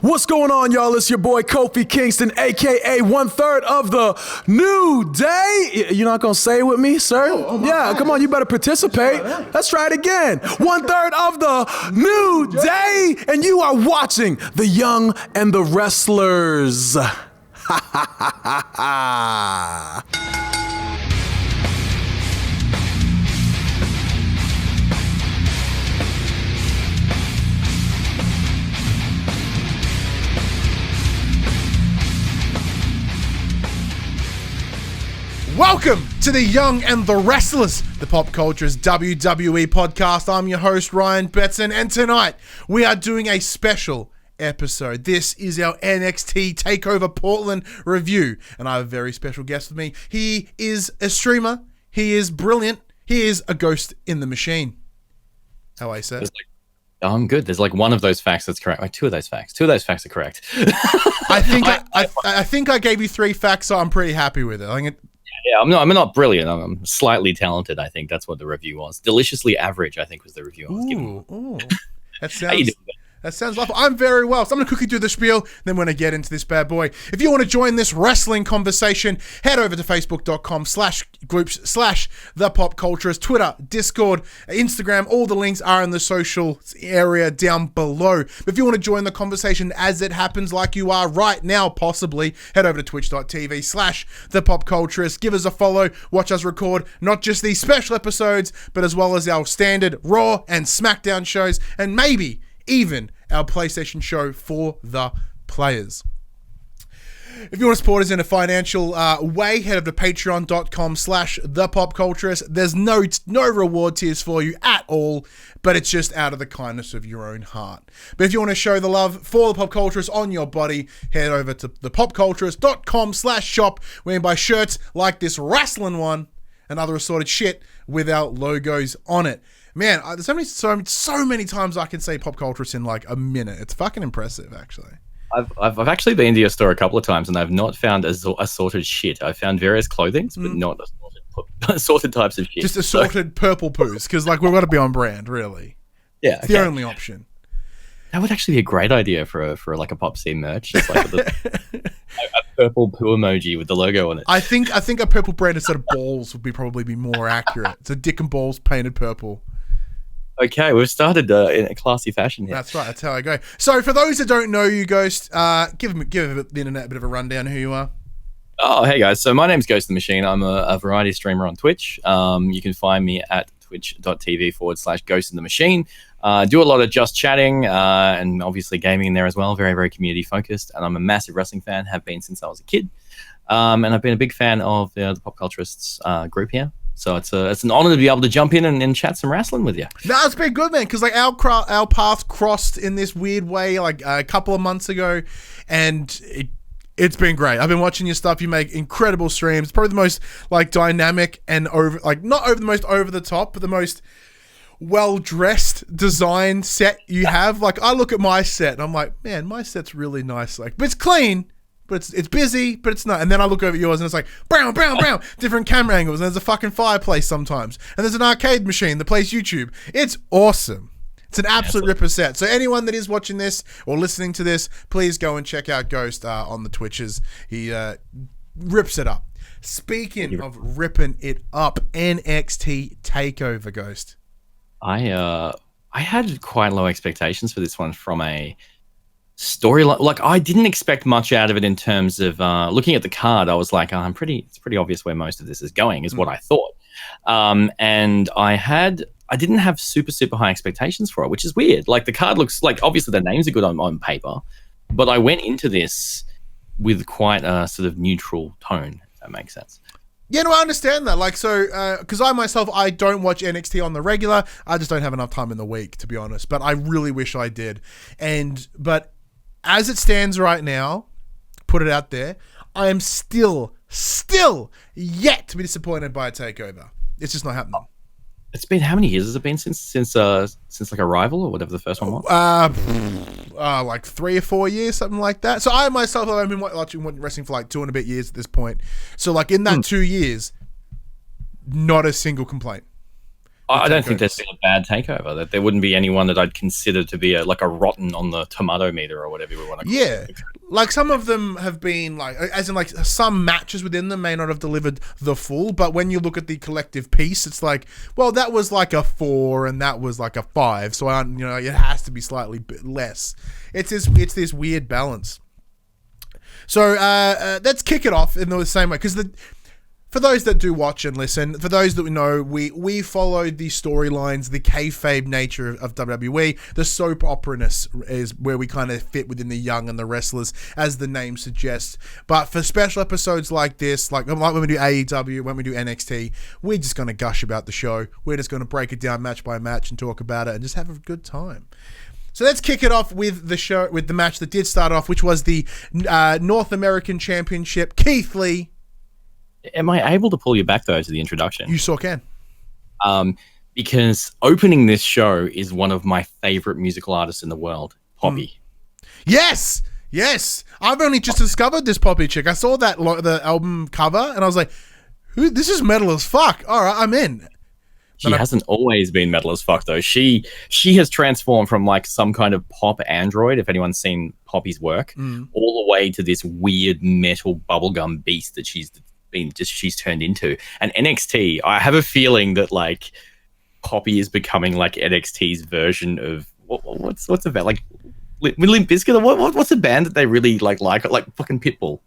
What's going on, y'all? It's your boy Kofi Kingston, aka 1/3 of the New Day. You're not gonna say it with me, sir? Yeah, come on, you better participate. Let's try it again. 1/3 of the New Day, and you are watching The Young and the Wrestlers. Ha ha ha ha ha. Welcome to The Young and the Wrestlers, the Pop Culture's WWE podcast. I'm your host, Ryan Betson, and tonight we are doing a special episode. This is our NXT TakeOver Portland review, and I have a very special guest with me. He is a streamer, he is brilliant, he is a ghost in the machine. How are you, sir? I'm good. There's like one of those facts that's correct. Like two of those facts are correct. I think I gave you three facts, so I'm pretty happy with it. Yeah, I'm not brilliant. I'm slightly talented. I think that's what the review was. Deliciously average, I think, was the review I was giving. Ooh. That sounds lovely. I'm very well. So I'm going to quickly do the spiel, then we're going to get into this bad boy. If you want to join this wrestling conversation, head over to facebook.com/groups/thepopculturist, Twitter, Discord, Instagram. All the links are in the social area down below. If you want to join the conversation as it happens, like you are right now, possibly, head over to twitch.tv/thepopculturist. Give us a follow. Watch us record not just these special episodes, but as well as our standard Raw and SmackDown shows, and maybe even our PlayStation show for the players. If you want to support us in a financial way, head over to patreon.com/thepopculturist. There's no reward tiers for you at all, but it's just out of the kindness of your own heart. But if you want to show the love for the Pop Culturist on your body, head over to thepopculturist.com/shop, where you can buy shirts like this wrestling one and other assorted shit with our logos on it. Man, there's so many times I can say Pop Culturist in like a minute. It's fucking impressive, actually. I've actually been to your store a couple of times, and I've not found assorted shit. I've found various clothings, but not assorted types of shit. Just assorted purple poos, because like we've got to be on brand, really. Yeah, it's the only option. That would actually be a great idea for like a PopC merch, just like a purple poo emoji with the logo on it. I think a purple brand instead of balls would probably be more accurate. It's a dick and balls painted purple. Okay, we've started in a classy fashion here. That's right. That's how I go. So for those that don't know you, Ghost, give the internet a bit of a rundown of who you are. Oh, hey guys. So my name's GhostInTheMachine. I'm a variety streamer on Twitch. You can find me at twitch.tv/GhostInTheMachine. Do a lot of just chatting and obviously gaming in there as well. Very, very community focused. And I'm a massive wrestling fan, have been since I was a kid. And I've been a big fan of the Pop Culturists group here. So it's an honor to be able to jump in and chat some wrestling with you. No, it's been good, man, because like our paths crossed in this weird way like a couple of months ago, and it's been great. I've been watching your stuff. You make incredible streams. Probably the most like dynamic and not over the top, but the most well-dressed design set you have. Like I look at my set and I'm like, man, my set's really nice. Like, but it's clean. But it's busy, but it's not. And then I look over at yours and it's like, brown, different camera angles. And there's a fucking fireplace sometimes. And there's an arcade machine that plays YouTube. It's awesome. It's an absolute ripper set. So anyone that is watching this or listening to this, please go and check out Ghost on the Twitches. He rips it up. Speaking of ripping it up, NXT TakeOver, Ghost. I had quite low expectations for this one from a storyline. Like I didn't expect much out of it in terms of looking at the card. I was like, it's pretty obvious where most of this is going, is what I thought. And I didn't have super high expectations for it, which is weird. Like the card looks like, obviously the names are good on paper, but I went into this with quite a sort of neutral tone, if that makes sense. Yeah, no, I understand that. Like, so, because I don't watch NXT on the regular. I just don't have enough time in the week, to be honest. But I really wish I did. But as it stands right now, put it out there, I am still yet to be disappointed by a takeover. It's just not happening. It's been, how many years has it been since like Arrival or whatever the first one was? Like 3 or 4 years, something like that. So I myself have been watching wrestling for like 2 and a bit years at this point. So like in that 2 years, not a single complaint. I don't think there's been a bad takeover. That there wouldn't be anyone that I'd consider to be a rotten on the tomato meter or whatever we want to call it. Yeah, like some of them have been like, as in like some matches within them may not have delivered the full, but when you look at the collective piece, it's like, well, that was like a 4 and that was like a 5, so it has to be slightly less. It's this weird balance. So let's kick it off in the same way, because for those that do watch and listen, for those that we know, we followed the storylines, the kayfabe nature of WWE. The soap opera-ness is where we kind of fit within the young and the wrestlers, as the name suggests. But for special episodes like this, like when we do AEW, when we do NXT, we're just going to gush about the show. We're just going to break it down match by match and talk about it and just have a good time. So let's kick it off with the match that did start off, which was the North American Championship. Keith Lee. Am I able to pull you back, though, to the introduction? You sure can. Because opening this show is one of my favorite musical artists in the world, PopC. Yes! I've only just discovered this PopC chick. I saw the album cover, and I was like, "Who? This is metal as fuck." All right, I'm in. She hasn't always been metal as fuck, though. She has transformed from like some kind of pop android, if anyone's seen PopC's work, all the way to this weird metal bubblegum beast that she's turned into. And NXT, I have a feeling that like PopC is becoming like NXT's version of what's the band, like Limp Bizkit, or what's a band that they really like fucking Pitbull.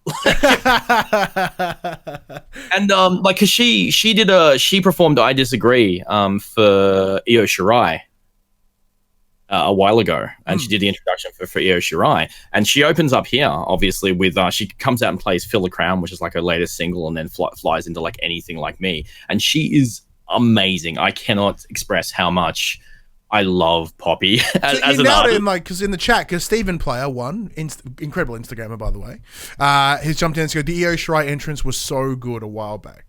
And like, cause she performed I Disagree for Io Shirai a while ago, and she did the introduction for Io Shirai, and she opens up here obviously with she comes out and plays Feel the Crown, which is like her latest single, and then flies into like Anything Like Me, and she is amazing. I cannot express how much I love PopC as an artist. Because in the chat, because Stephen Player, incredible Instagrammer by the way, he's jumped in and said the Io Shirai entrance was so good a while back.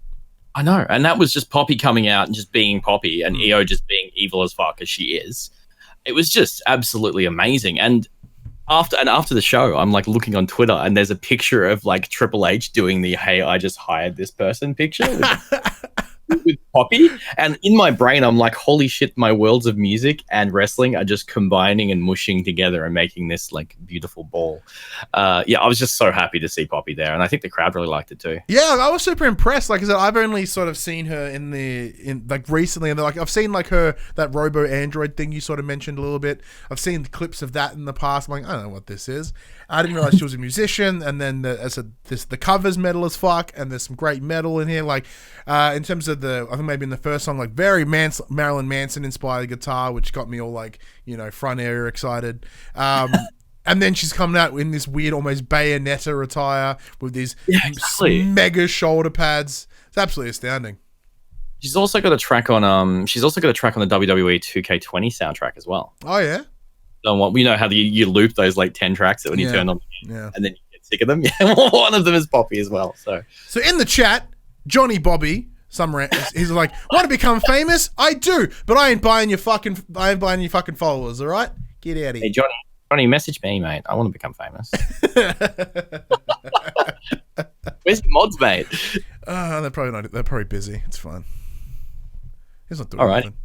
I know, and that was just PopC coming out and just being PopC, and Io just being evil as fuck as she is. It was just absolutely amazing. And after the show, I'm like looking on Twitter, and there's a picture of like Triple H doing the "Hey, I just hired this person" picture with PopC, and in my brain I'm like, holy shit, my worlds of music and wrestling are just combining and mushing together and making this like beautiful ball. I was just so happy to see PopC there, and I think the crowd really liked it too. Yeah, I was super impressed. Like I said, I've only sort of seen her in like recently, and like I've seen like that Robo Android thing you sort of mentioned a little bit. I've seen clips of that in the past. I'm like, I don't know what this is. I didn't realize she was a musician, and then the cover's metal as fuck, and there's some great metal in here. Like in terms of I think maybe in the first song, like very Marilyn Manson inspired guitar, which got me all like front area excited. And then she's coming out in this weird, almost Bayonetta attire with these mega shoulder pads. It's absolutely astounding. She's also got a track on the WWE 2K20 soundtrack as well. Oh yeah. So you know how you loop those like 10 tracks that when you turn on, and then you get sick of them. Yeah, one of them is PopC as well. So in the chat, Johnny Bobby, he's like, want to become famous? I do, but I ain't buying your fucking followers. All right, get out of here. Hey Johnny, message me, mate. I want to become famous. Where's your mods, mate? They're probably busy. It's fine. He's not doing anything. Right.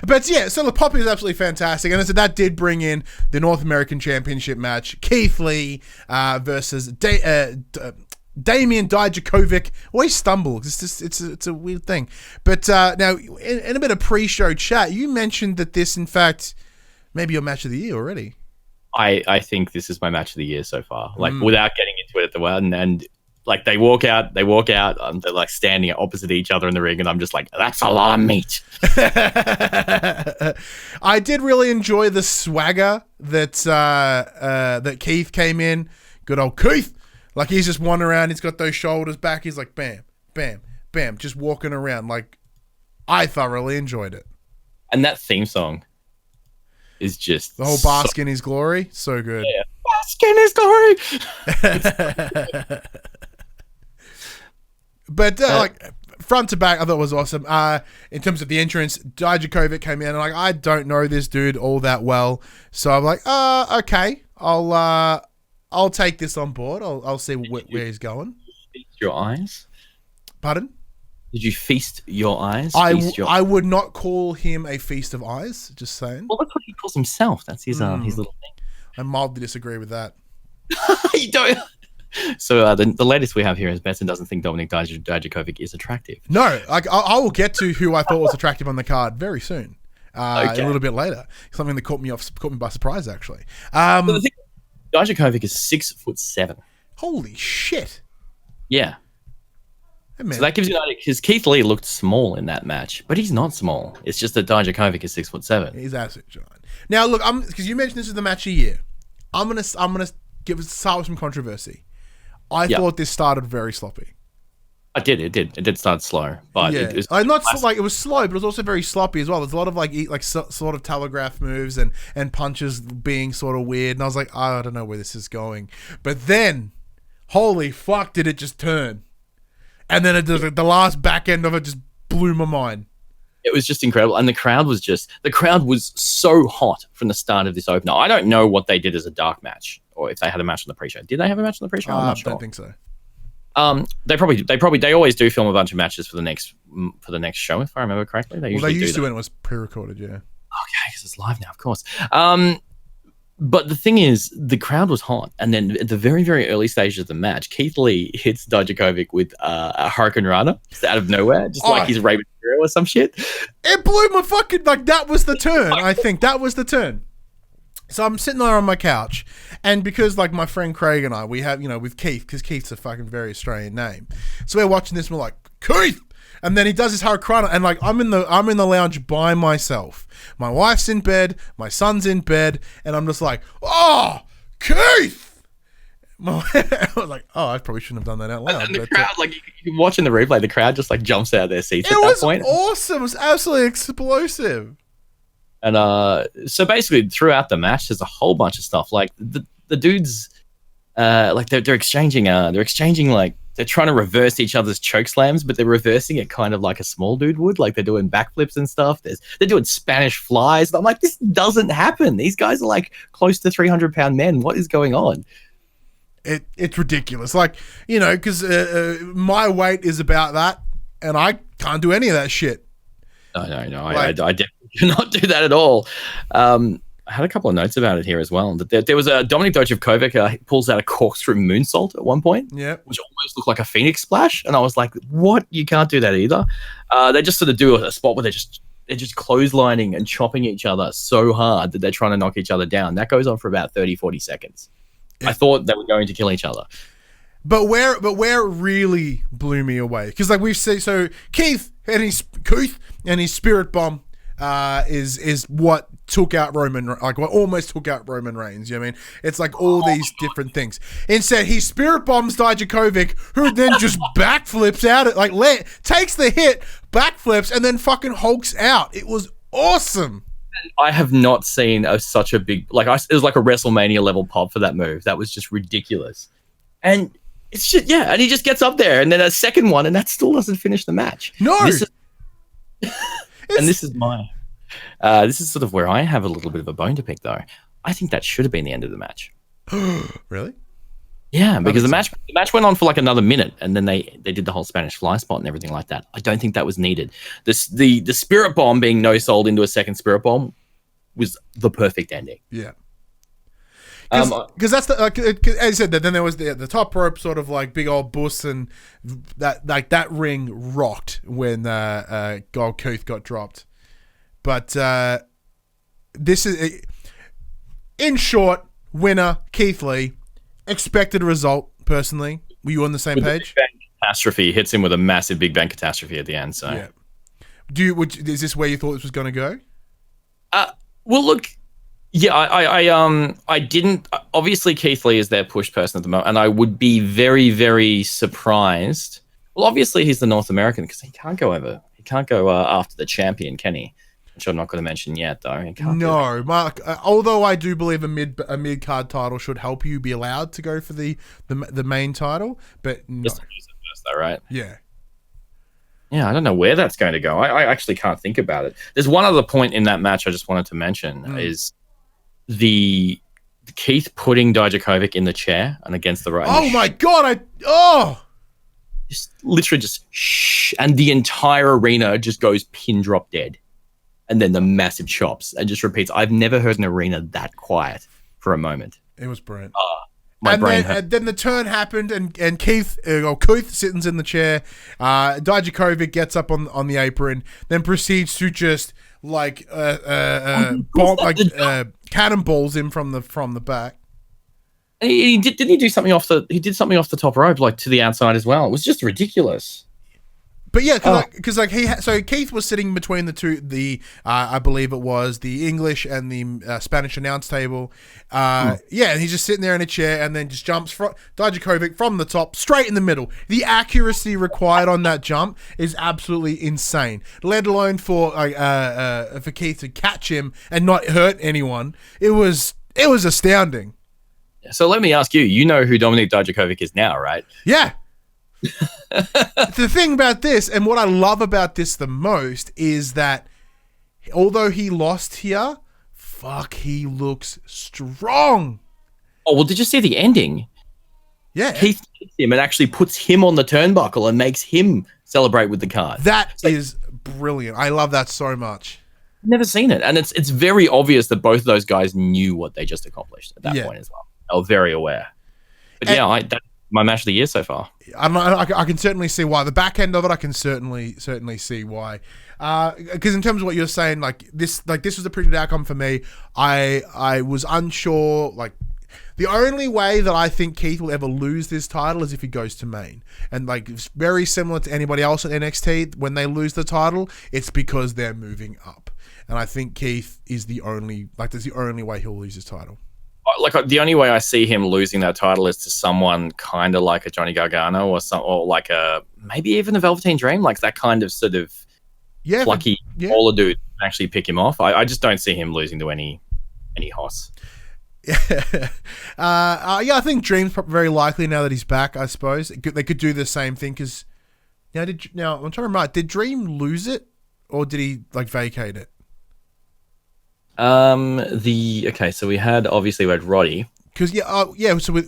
But yeah, so the PopC is absolutely fantastic, and so that did bring in the North American Championship match: Keith Lee versus Damian Dijakovic. Always stumble. It's a weird thing. But now, in a bit of pre-show chat, you mentioned that this, in fact, may be your match of the year already. I think this is my match of the year so far. Like without getting into it at the one, and like they walk out, they're like standing opposite each other in the ring, and I'm just like, that's a lot of meat. I did really enjoy the swagger that Keith came in. Good old Keith. Like he's just wandering around, he's got those shoulders back, he's like bam, bam, bam, just walking around. Like I thoroughly enjoyed it. And that theme song is just the whole bask in his glory. So good. Yeah. Bask in his glory. But like front to back, I thought it was awesome. In terms of the entrance, Dijakovic came in, and like I don't know this dude all that well, so I'm like, okay, I'll take this on board. I'll see where he's going. Your eyes. Pardon? Did you feast your eyes? I would not call him a feast of eyes. Just saying. Well, that's what he calls himself. That's his little thing. I mildly disagree with that. You don't. So the latest we have here is Benson doesn't think Dominik Dijakovic is attractive. No, I will get to who I thought was attractive on the card very soon. Okay. A little bit later. Something that caught me by surprise, actually. So the thing, Dijakovic is 6'7". Holy shit! Yeah. Hey, So that gives you an idea, because Keith Lee looked small in that match, but he's not small. It's just that Dijakovic is 6'7". He's absolutely giant. Now, look, because you mentioned this is the match of the year. I'm gonna start with some controversy. I thought this started very sloppy. It did start slow, but yeah, it was it was slow, but it was also very sloppy as well. There's a lot of sort of telegraph moves and punches being sort of weird, and I was like, I don't know where this is going. But then, holy fuck, did it just turn? And then the last back end of it just blew my mind. It was just incredible, and the crowd was so hot from the start of this opener. I don't know what they did as a dark match, or if they had a match on the pre-show. Did they have a match on the pre-show? I'm not sure. I don't think so. They always do film a bunch of matches for the next show, if I remember correctly. They used to when it was pre-recorded, yeah. Okay, because it's live now, of course. But the thing is, the crowd was hot, and then at the very, very early stages of the match, Keith Lee hits Dijakovic with a Hurricane Rana just out of nowhere, just like he's Rey Mysterio or some shit. It blew my fucking that was the turn. I think that was the turn. So I'm sitting there on my couch, and because my friend Craig and I, we have with Keith, because Keith's a fucking very Australian name, so we're watching this, and we're like, Keith. And then he does his Hurricane, and I'm in the lounge by myself. My wife's in bed, my son's in bed, and I'm just like, oh, Keith! I was like, oh, I probably shouldn't have done that out loud. And the crowd, you can watch in the replay, the crowd just jumps out of their seats at that point. It was awesome. It was absolutely explosive. And so basically, throughout the match, there's a whole bunch of stuff. The dudes, they're exchanging they're trying to reverse each other's choke slams, but they're reversing it kind of like a small dude would. They're doing backflips and stuff. They're doing Spanish flies. And I'm like, this doesn't happen. These guys are close to 300-pound men. What is going on? It's ridiculous. Because my weight is about that, and I can't do any of that shit. No. I definitely cannot do that at all. I had a couple of notes about it here as well. There was a Dominik Dijakovic pulls out a corkscrew moonsault at one point, which almost looked like a Phoenix splash, and I was like, "What? You can't do that either." They just sort of do a spot where they're just clotheslining and chopping each other so hard that they're trying to knock each other down. That goes on for about 30-40 seconds. I thought they were going to kill each other. But where it really blew me away, because we've seen, so Keith and his spirit bomb is what took out what almost took out Roman Reigns. You know what I mean? It's all these different things. Instead, he spirit bombs Dijakovic, who then just backflips out takes the hit, backflips, and then fucking hulks out. It was awesome. I have not seen such a big it was like a WrestleMania level pop for that move. That was just ridiculous. And it's just and he just gets up there, and then a second one, and that still doesn't finish the match. No. This is sort of where I have a little bit of a bone to pick, though. I think that should have been the end of the match. Really? Yeah, because the match went on for another minute, and then they did the whole Spanish fly spot and everything like that. I don't think that was needed. The spirit bomb being no-sold into a second spirit bomb was the perfect ending. Yeah. Because that's as I said, then there was the top rope sort of big old bus, and that ring rocked when Gold Keith got dropped. But this is, in short, winner Keith Lee. Expected result, personally. Were you on the same page? Big Bang catastrophe hits him with a massive Big Bang catastrophe at the end. So yeah. Is this where you thought this was going to go? Well, look. Yeah, I didn't. Obviously, Keith Lee is their push person at the moment, and I would be very, very surprised. Well, obviously, he's the North American, because he can't go after the champion, can he? Which I'm not going to mention yet, though. No, Mark. Although I do believe a mid card title should help you be allowed to go for the main title, but no. Just to use it first, though, right? Yeah. Yeah, I don't know where that's going to go. I actually can't think about it. There's one other point in that match I just wanted to mention is the Keith putting Dijakovic in the chair and against the right. Oh my god! just literally just shh, and the entire arena just goes pin drop dead, and then the massive chops and just repeats. I've never heard an arena that quiet for a moment. It was brilliant. My brain hurt. And then the turn happened, and Keith sits in the chair. Dijakovic gets up on the apron, then proceeds to just cannonballs him from the back. Didn't he do something off the? He did something off the top rope, like to the outside as well. It was just ridiculous. But yeah, because so Keith was sitting between the I believe it was the English and the Spanish announce table. Yeah, and he's just sitting there in a chair, and then just jumps Dijakovic from the top straight in the middle. The accuracy required on that jump is absolutely insane. Let alone for Keith to catch him and not hurt anyone. It was astounding. So let me ask you. You know who Dominik Dijakovic is now, right? Yeah. The thing about this, and what I love about this the most, is that although he lost here, he looks strong. Oh, well, did you see the ending? Yeah. Keith hits him and actually puts him on the turnbuckle and makes him celebrate with the card. That is brilliant. I love that so much. Never seen it. And it's very obvious that both of those guys knew what they just accomplished at that point as well. They were very aware. But that's my match of the year so far. I can certainly see why. The back end of it, I can certainly see why. Because in terms of what you're saying, this was a pretty good outcome for me. I was unsure. The only way that I think Keith will ever lose this title is if he goes to main. And it's very similar to anybody else at NXT. When they lose the title, it's because they're moving up. And I think Keith is the only way he'll lose his title. The only way I see him losing that title is to someone kind of like a Johnny Gargano or like maybe even a Velveteen Dream, like that kind of sort of plucky baller dude actually pick him off. I just don't see him losing to any hoss. Yeah, I think Dream's very likely now that he's back. I suppose they could do the same thing because now I'm trying to remember. Did Dream lose it or did he vacate it? So we had Roddy. Because obviously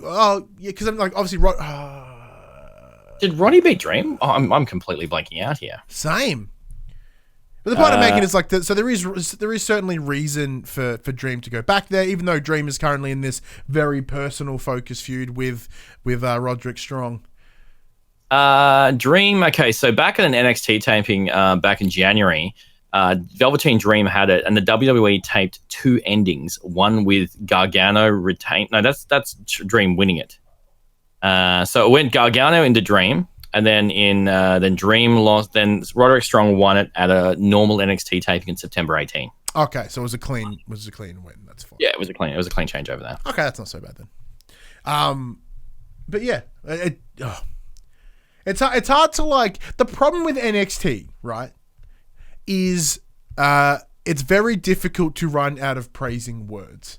did Roddy beat Dream? Oh, I'm completely blanking out here. Same. But the point I'm making is so there is certainly reason for Dream to go back there, even though Dream is currently in this very personal focus feud with Roderick Strong. Dream. Okay, so back at an NXT taping back in January. Velveteen Dream had it, and the WWE taped two endings. One with Gargano retained. No, that's Dream winning it. So it went Gargano into Dream, and then then Dream lost. Then Roderick Strong won it at a normal NXT taping in September 18. Okay, so it was a clean win. That's fine. Yeah, it was a clean changeover there. Okay, that's not so bad then. But yeah, it's hard to the problem with NXT, right? Is it's very difficult to run out of praising words.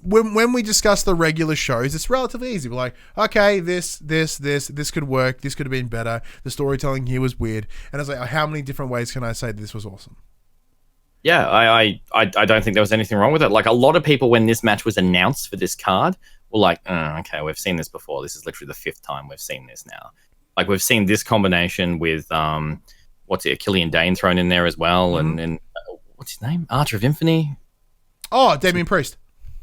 When we discuss the regular shows, it's relatively easy. We're like, okay, this could work. This could have been better. The storytelling here was weird. And I was like, how many different ways can I say this was awesome? Yeah, I don't think there was anything wrong with it. A lot of people, when this match was announced for this card, were like, okay, we've seen this before. This is literally the fifth time we've seen this now. We've seen this combination with Killian Dane thrown in there as well, and what's his name? Archer of Infamy. Oh, Damian Priest.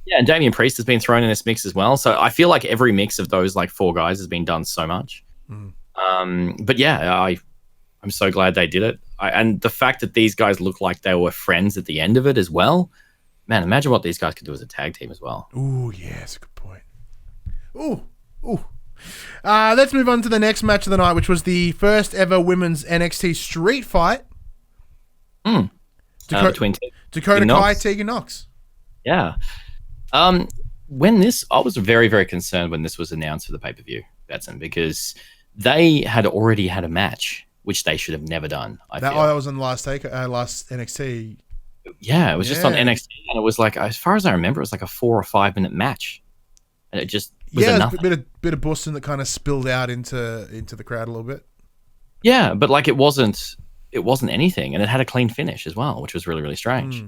Yeah, and Damian Priest has been thrown in this mix as well. So I feel like every mix of those four guys has been done so much. But yeah, I'm so glad they did it. And the fact that these guys look like they were friends at the end of it as well. Man, imagine what these guys could do as a tag team as well. Ooh, yeah, that's a good point. Ooh. Let's move on to the next match of the night, which was the first ever women's NXT street fight. Between Dakota Kai, Tegan Nox. Yeah. I was very, very concerned when this was announced for the pay-per-view, Betson, because they had already had a match, which they should have never done. That was on the last NXT. Yeah, it was just on NXT, and it was as far as I remember, it was a 4 or 5 minute match, and it just was enough. A bit of Boston that kind of spilled out into the crowd a little bit. Yeah, but it wasn't anything, and it had a clean finish as well, which was really, really strange.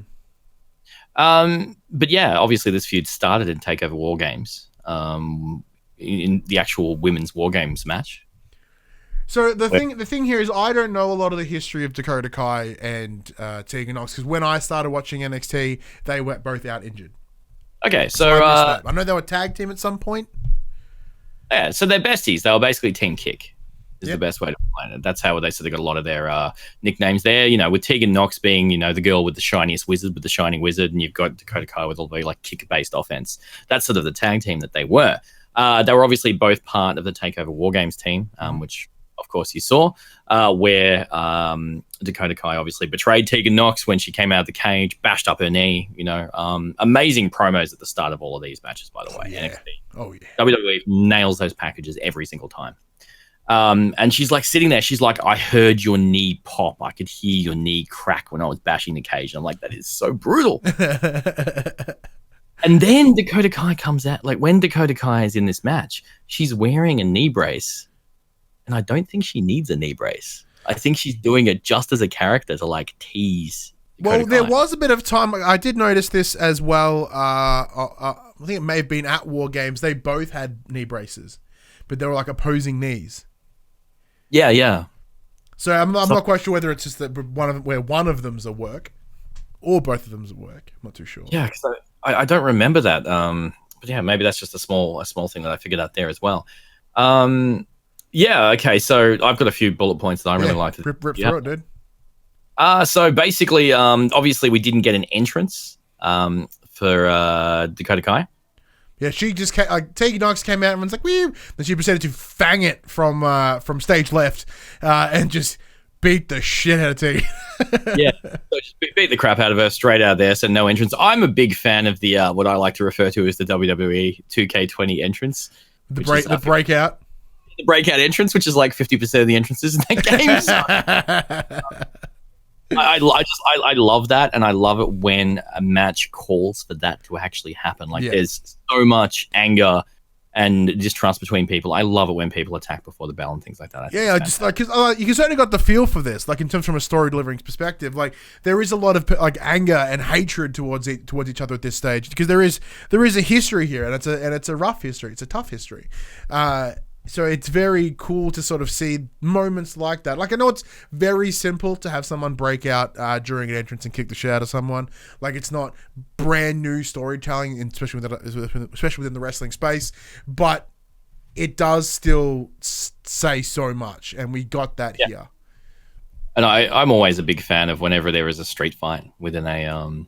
But yeah, obviously this feud started in TakeOver War Games. in the actual women's War Games match. So the thing here is I don't know a lot of the history of Dakota Kai and Tegan Nox, because when I started watching NXT, they were both out injured. Okay, so I know they were tag team at some point. Yeah, so they're besties. They were basically Team Kick. Is the best way to explain it. That's how they got a lot of their nicknames there. You know, with Tegan Nox being, you know, the girl with the shiniest wizard, with the shining wizard, and you've got Dakota Kai with all the like kick-based offense. That's sort of the tag team that they were. They were obviously both part of the TakeOver War Games team, which of course you saw, where Dakota Kai obviously betrayed Tegan Nox when she came out of the cage, bashed up her knee. You know, amazing promos at the start of all of these matches, by the way. NXT. Oh yeah. WWE nails those packages every single time. And she's like sitting there. She's like, I heard your knee pop. I could hear your knee crack when I was bashing the cage. And I'm like, that is so brutal. And then Dakota Kai comes out. Like when Dakota Kai is in this match, she's wearing a knee brace. And I don't think she needs a knee brace. I think she's doing it just as a character to like tease Dakota Kai. There was a bit of time. I did notice this as well. I think it may have been at War Games. They both had knee braces, but they were like opposing knees. Yeah. So I'm not quite sure whether it's just that one of them's a work, or both of them's a work. I'm not too sure. Yeah, because I don't remember that. But yeah, maybe that's just a small thing that I figured out there as well. Yeah. Okay. So I've got a few bullet points that I really like. Rip through it, dude. So basically, obviously we didn't get an entrance for Dakota Kai. Yeah, she just came, Tegan Nox came out and was like, "Wee!" Then she proceeded to fang it from stage left and just beat the shit out of Tegan. Yeah, so just beat the crap out of her straight out there. So no entrance. I'm a big fan of the what I like to refer to as the WWE 2K20 entrance, the breakout. The breakout entrance, which is like 50% of the entrances in that game. So, I love that, and I love it when a match calls for that to actually happen. Like there's so much anger and distrust between people. I love it when people attack before the bell and things like that. I just like because you certainly got the feel for this, like in terms from a story delivering perspective. Like there is a lot of like anger and hatred towards each other at this stage, because there is a history here, and it's a rough history. It's a tough history. So it's very cool to sort of see moments like that. Like I know it's very simple to have someone break out during an entrance and kick the shit out of someone. Like it's not brand new storytelling, especially within the wrestling space. But it does still say so much, and we got that here. And I'm always a big fan of whenever there is a street fight within a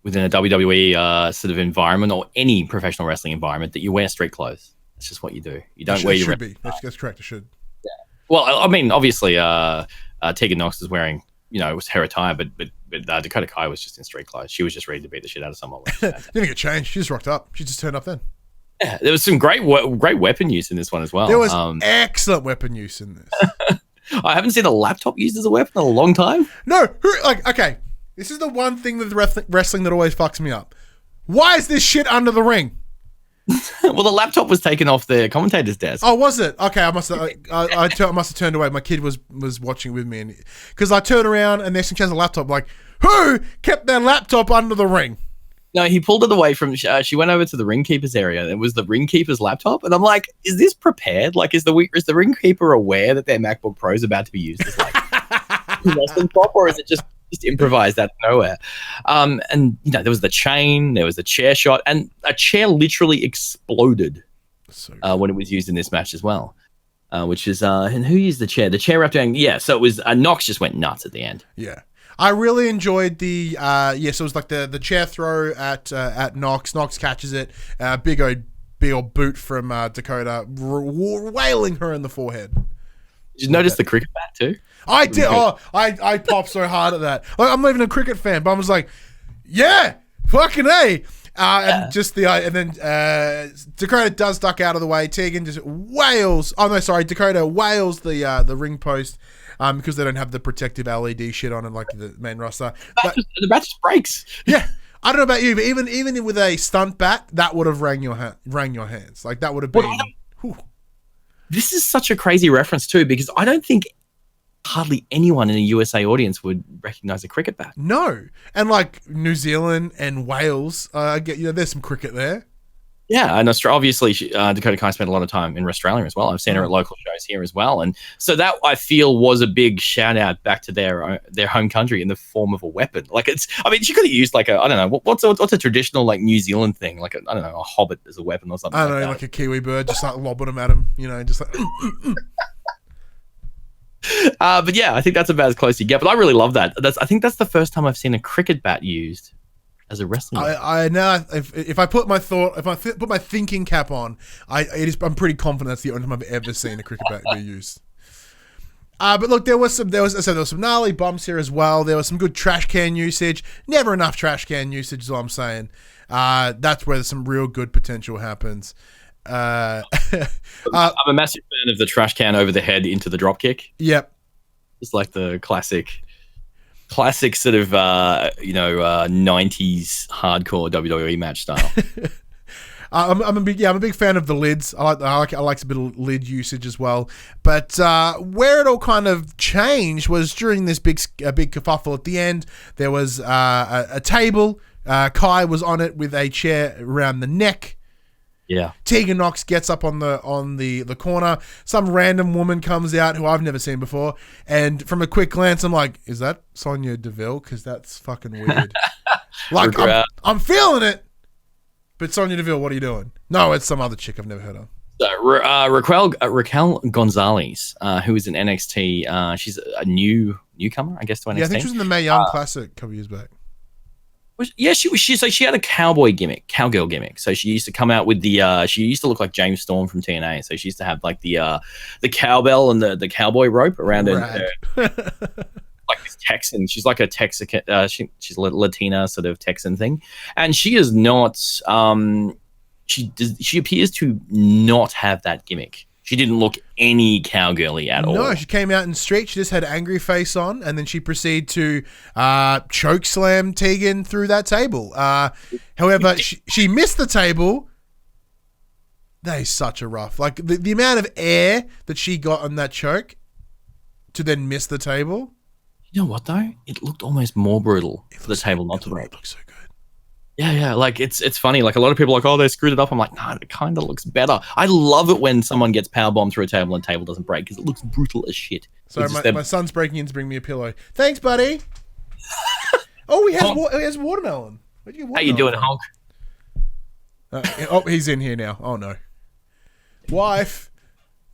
WWE sort of environment, or any professional wrestling environment, that you wear street clothes. That's just what you do. You don't wear your... Should be. That's correct. It should. Yeah. Well, I mean, obviously, Tegan Nox is wearing, you know, it was her attire, but Dakota Kai was just in street clothes. She was just ready to beat the shit out of someone. Didn't get changed. She just rocked up. She just turned up then. Yeah, there was some great weapon use in this one as well. There was excellent weapon use in this. I haven't seen a laptop used as a weapon in a long time. No, okay. This is the one thing with wrestling that always fucks me up. Why is this shit under the ring? Well, the laptop was taken off the commentator's desk. Oh, was it? Okay, I must have turned away. My kid was watching with me, and because I turned around and she has a laptop. Like, who kept their laptop under the ring? No, he pulled it away from. She went over to the ring keeper's area. It was the ring keeper's laptop, and I'm like, is this prepared? Like, is the ring keeper aware that their MacBook Pro is about to be used as like wrestling prop, or is it just improvised out of nowhere? And you know, there was the chain, there was the chair shot, and a chair literally exploded when it was used in this match as well. Which is and who used the chair? The chair wrapped around. Yeah, so it was Nox just went nuts at the end. Yeah. I really enjoyed the so it was like the chair throw at Nox. Nox catches it, big old boot from Dakota, wailing her in the forehead. Did you notice the cricket bat too? I did. I popped so hard at that. Like, I'm not even a cricket fan, but I was like, yeah, fucking A. And just and then Dakota does duck out of the way. Tegan just wails. Oh no, sorry, Dakota wails the ring post because they don't have the protective LED shit on it like the main roster. The bat just breaks. Yeah. I don't know about you, but even with a stunt bat, that would have rang your hands. Like that would have been. This is such a crazy reference too, because I don't think hardly anyone in a USA audience would recognize a cricket bat. No, and like New Zealand and Wales, there's some cricket there. Yeah, and obviously Dakota Kai spent a lot of time in Australia as well. I've seen her at local shows here as well, and so that I feel was a big shout out back to their home country in the form of a weapon. Like she could have used like I don't know what's a traditional like New Zealand thing, like I don't know, a hobbit as a weapon or something. I don't know, like a kiwi bird, just like lobbing them at him, just like. But yeah, I think that's about as close as you get. But I really love that. I think that's the first time I've seen a cricket bat used as a wrestling. I now if I put my put my thinking cap on, I'm pretty confident that's the only time I've ever seen a cricket bat be used. But look, there was some gnarly bumps here as well. There was some good trash can usage. Never enough trash can usage is all I'm saying. That's where some real good potential happens. I'm a massive fan of the trash can over the head into the drop kick. Yep. It's like the classic sort of 90s hardcore WWE match style. I'm a big fan of the lids. I like a bit of lid usage as well. But where it all kind of changed was during this big kerfuffle at the end. There was a table. Kai was on it with a chair around the neck. Yeah. Tegan Nox gets up on the corner. Some random woman comes out who I've never seen before, and from a quick glance, I'm like, "Is that Sonya Deville? Because that's fucking weird." Like I'm feeling it, but Sonya Deville, what are you doing? No, it's some other chick I've never heard of. Raquel Gonzalez, who is in NXT. She's a newcomer, I guess, to NXT. Yeah, I think she was in the Mae Young Classic a couple years back. Yeah, she had a cowgirl gimmick. So she used to come out with she used to look like James Storm from TNA. So she used to have like the cowbell and the cowboy rope around her. Like this Texan. She's like a Texan. She's a Latina sort of Texan thing, and she is not. She appears to not have that gimmick. She didn't look any cowgirly at all. No, she came out in straight. She just had angry face on, and then she proceeded to choke slam Tegan through that table. However, she missed the table. That is such a rough. Like the amount of air that she got on that choke to then miss the table. You know what though? It looked almost more brutal for the table not to break. It looks so good. Yeah. Like it's funny. Like a lot of people are like, oh, they screwed it up. I'm like, no, it kind of looks better. I love it when someone gets powerbombed through a table and the table doesn't break because it looks brutal as shit. Sorry, my son's breaking in to bring me a pillow. Thanks, buddy. Oh, he has watermelon. Where'd you get watermelon? How you doing, Honk? Oh, he's in here now. Oh no, wife.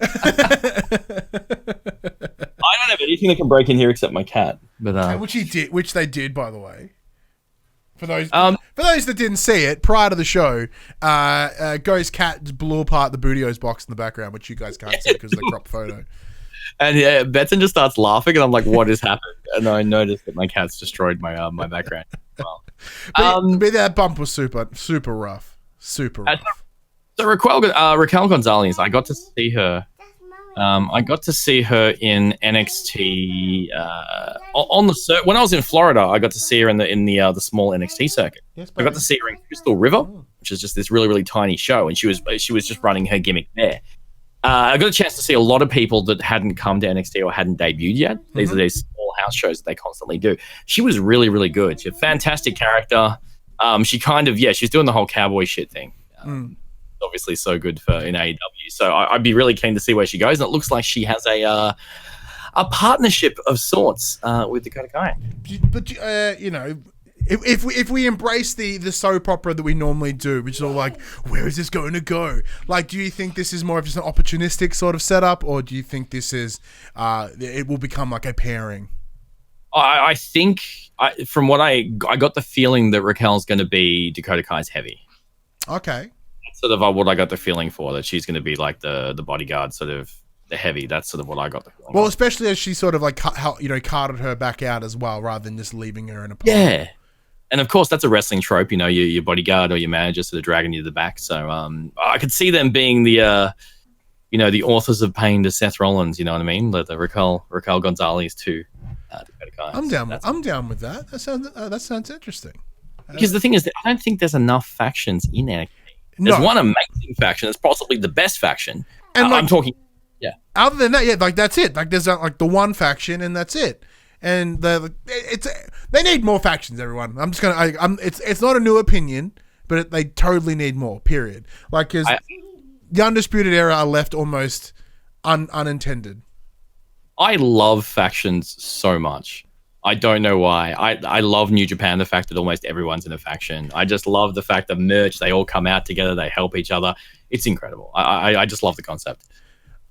I don't have anything that can break in here except my cat. But which they did, by the way. For those that didn't see it, prior to the show, Ghost Cat blew apart the Bootios box in the background, which you guys can't see because of the crop photo. And Betson just starts laughing, and I'm like, "What has happened?" And I noticed that my cat's destroyed my my background. Well, but that bump was super rough, super rough. So Raquel Gonzalez, I got to see her. I got to see her in NXT on the when I was in Florida. I got to see her in the small NXT circuit. Yes, I got to see her in Crystal River, which is just this really really tiny show, and she was just running her gimmick there. I got a chance to see a lot of people that hadn't come to NXT or hadn't debuted yet. These are these small house shows that they constantly do. She was really really good. She's a fantastic character. She kind of she's doing the whole cowboy shit thing. Obviously so good in AEW, so I'd be really keen to see where she goes, and it looks like she has a partnership of sorts with Dakota Kai. But if we embrace the soap opera that we normally do, which is all like, where is this going to go? Like, do you think this is more of just an opportunistic sort of setup, or do you think this is it will become like a pairing? I think from what I got the feeling that Raquel's going to be Dakota Kai's heavy. Okay. Sort of what I got the feeling for, that she's going to be like the bodyguard, sort of the heavy. That's sort of what I got the feeling. Well, especially as she sort of like carted her back out as well, rather than just leaving her in a pile. Yeah, and of course that's a wrestling trope. Your bodyguard or your manager sort of dragging you to the back. So I could see them being the the authors of pain to Seth Rollins. You know what I mean? The Raquel Gonzalez to Dakota Kai. I'm down with that. That sounds interesting. Because the thing is, I don't think there's enough factions in NXT. There's one amazing faction. It's possibly the best faction. And I'm talking, other than that, like that's it. Like there's like the one faction, and that's it. And they need more factions. Everyone, I'm just gonna. It's not a new opinion. but they totally need more. Period. Like, because the Undisputed Era are left almost unintended. I love factions so much. I don't know why. I love New Japan, the fact that almost everyone's in a faction. I just love the fact that merch, they all come out together, they help each other. It's incredible. I just love the concept.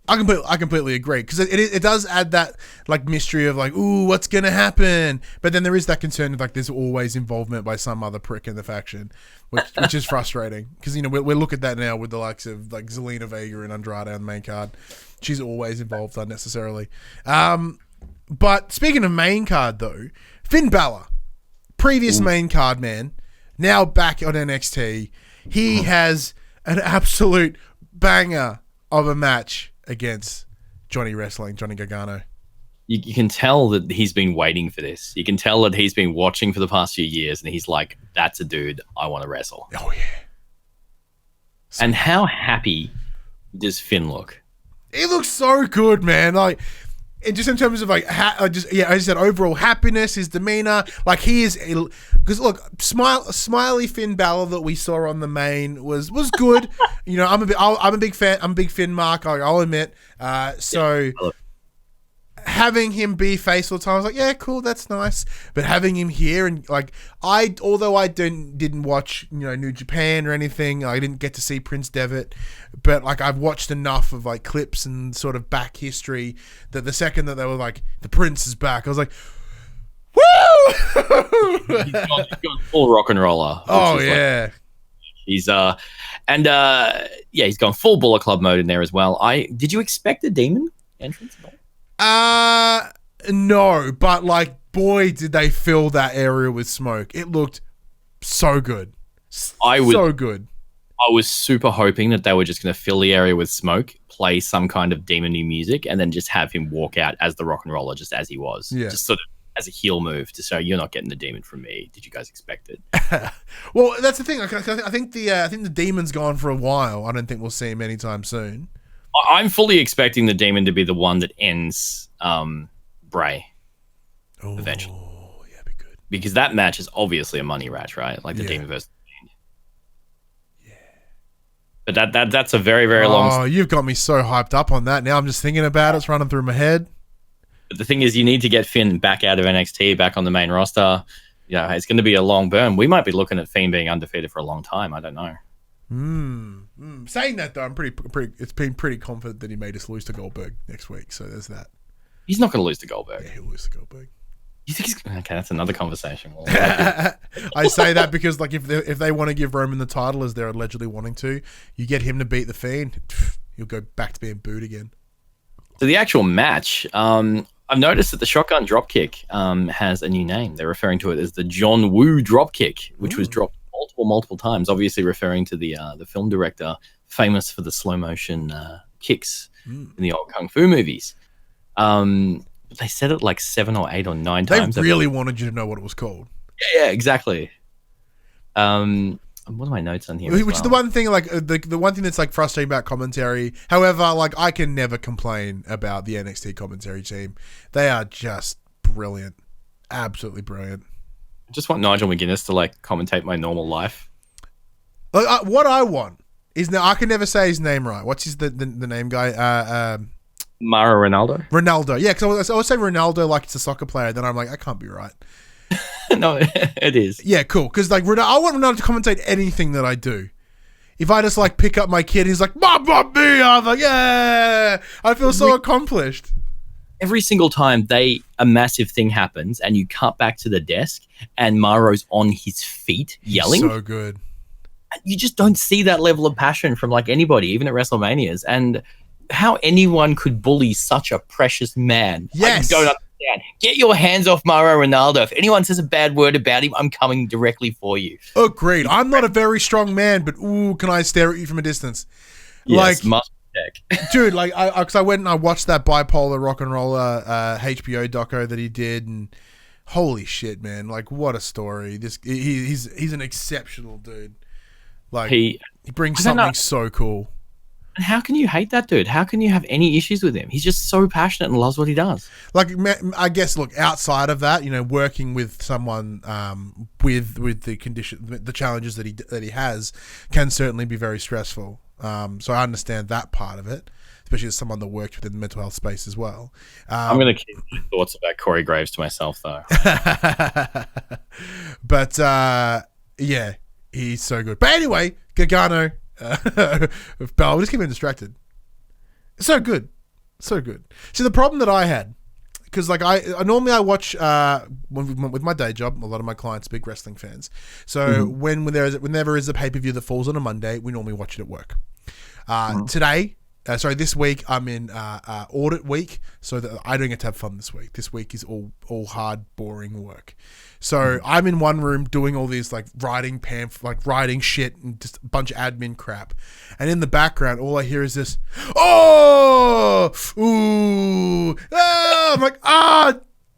I completely agree, because it does add that like mystery of like, ooh, what's gonna happen? But then there is that concern of like there's always involvement by some other prick in the faction, which is frustrating, because we look at that now with the likes of like Zelina Vega and Andrade on the main card. She's always involved unnecessarily. But speaking of main card though, Finn Balor, previous main card man, now back on NXT. He has an absolute banger of a match against Johnny Gargano. You can tell that he's been waiting for this. You can tell that he's been watching for the past few years, and he's like, that's a dude I want to wrestle. Oh, yeah. And how happy does Finn look? He looks so good, man. Like, and just in terms of like, as I said, overall happiness, his demeanor, like he is. Because look, smiley Finn Balor that we saw on the main was good. I'm a big fan. I'm a big Finn mark. I'll admit. So having him be face all the time, I was like, yeah, cool, that's nice. But having him here and like, although I didn't watch New Japan or anything, I didn't get to see Prince Devitt, but like I've watched enough of like clips and sort of back history that the second that they were like, the Prince is back, I was like, woo! He's gone full rock and roller. Oh yeah. He's he's gone full Bullet Club mode in there as well. Did you expect a demon entrance at all? No, but like, boy, did they fill that area with smoke. It looked so good. So good. I was super hoping that they were just going to fill the area with smoke, play some kind of demon-y music, and then just have him walk out as the rock and roller, just as he was. Yeah. Just sort of as a heel move to say, you're not getting the demon from me. Did you guys expect it? Well, that's the thing. I think the demon's gone for a while. I don't think we'll see him anytime soon. I'm fully expecting the demon to be the one that ends Bray eventually. Oh, yeah, be good. Because that match is obviously a money match, right? Like the demon versus the demon. Yeah. But that's a very, very long... Oh, you've got me so hyped up on that. Now I'm just thinking about it. It's running through my head. But the thing is, you need to get Finn back out of NXT, back on the main roster. It's going to be a long burn. We might be looking at Finn being undefeated for a long time. I don't know. Saying that though, I'm pretty. It's been pretty confident that he made us lose to Goldberg next week. So there's that. He's not going to lose to Goldberg. Yeah, he'll lose to Goldberg. You think okay? That's another conversation. I say that because like if they want to give Roman the title as they're allegedly wanting to, you get him to beat the Fiend, he'll go back to being booed again. So the actual match, I've noticed that the shotgun dropkick has a new name. They're referring to it as the John Woo dropkick, which was dropped multiple times, obviously referring to the film director famous for the slow motion kicks in the old kung fu movies. But they said it like 7 or 8 or 9 times. They really wanted you to know what it was called. Yeah, exactly. What are my notes on here? Which is the one thing, like the one thing that's like frustrating about commentary. However, like I can never complain about the NXT commentary team. They are just brilliant, absolutely brilliant. I just want Nigel McGuinness to like commentate my normal life. Like, what I want is now I can never say his name right. What's the name guy? Mara Ronaldo. Ronaldo. Yeah, because I would say Ronaldo like it's a soccer player. Then I'm like, I can't be right. No, it is. Yeah, cool. Because like I want Ronaldo to commentate anything that I do. If I just like pick up my kid, he's like, "Mamma mia!" I'm like, "Yeah!" I feel so accomplished. Every single time a massive thing happens and you cut back to the desk and Maro's on his feet yelling. He's so good. You just don't see that level of passion from like anybody, even at WrestleManias. And how anyone could bully such a precious man. Yes. I don't understand. Get your hands off Mauro Ronaldo. If anyone says a bad word about him, I'm coming directly for you. Agreed. I'm not a very strong man, but ooh, can I stare at you from a distance? Yes, must check. Dude, like, because I went and I watched that bipolar rock and roller HBO doco that he did, and holy shit, man! Like, what a story! He's an exceptional dude. Like, he brings something so cool. And how can you hate that dude? How can you have any issues with him? He's just so passionate and loves what he does. Like, I guess, look, outside of that, working with someone with the the challenges that he has can certainly be very stressful. So I understand that part of it, especially as someone that worked within the mental health space as well. I'm going to keep my thoughts about Corey Graves to myself, though. But yeah, he's so good. But anyway, Gargano, Bell, we're just getting distracted. So good. So the problem that I had, because like I normally watch with my day job, a lot of my clients are big wrestling fans. So whenever is a pay-per-view that falls on a Monday, we normally watch it at work. This week I'm in audit week, so that I don't get to have fun this week. This week is all hard, boring work. So I'm in one room doing all these like writing shit and just a bunch of admin crap. And in the background, all I hear is this, oh, ooh, ah! I'm like,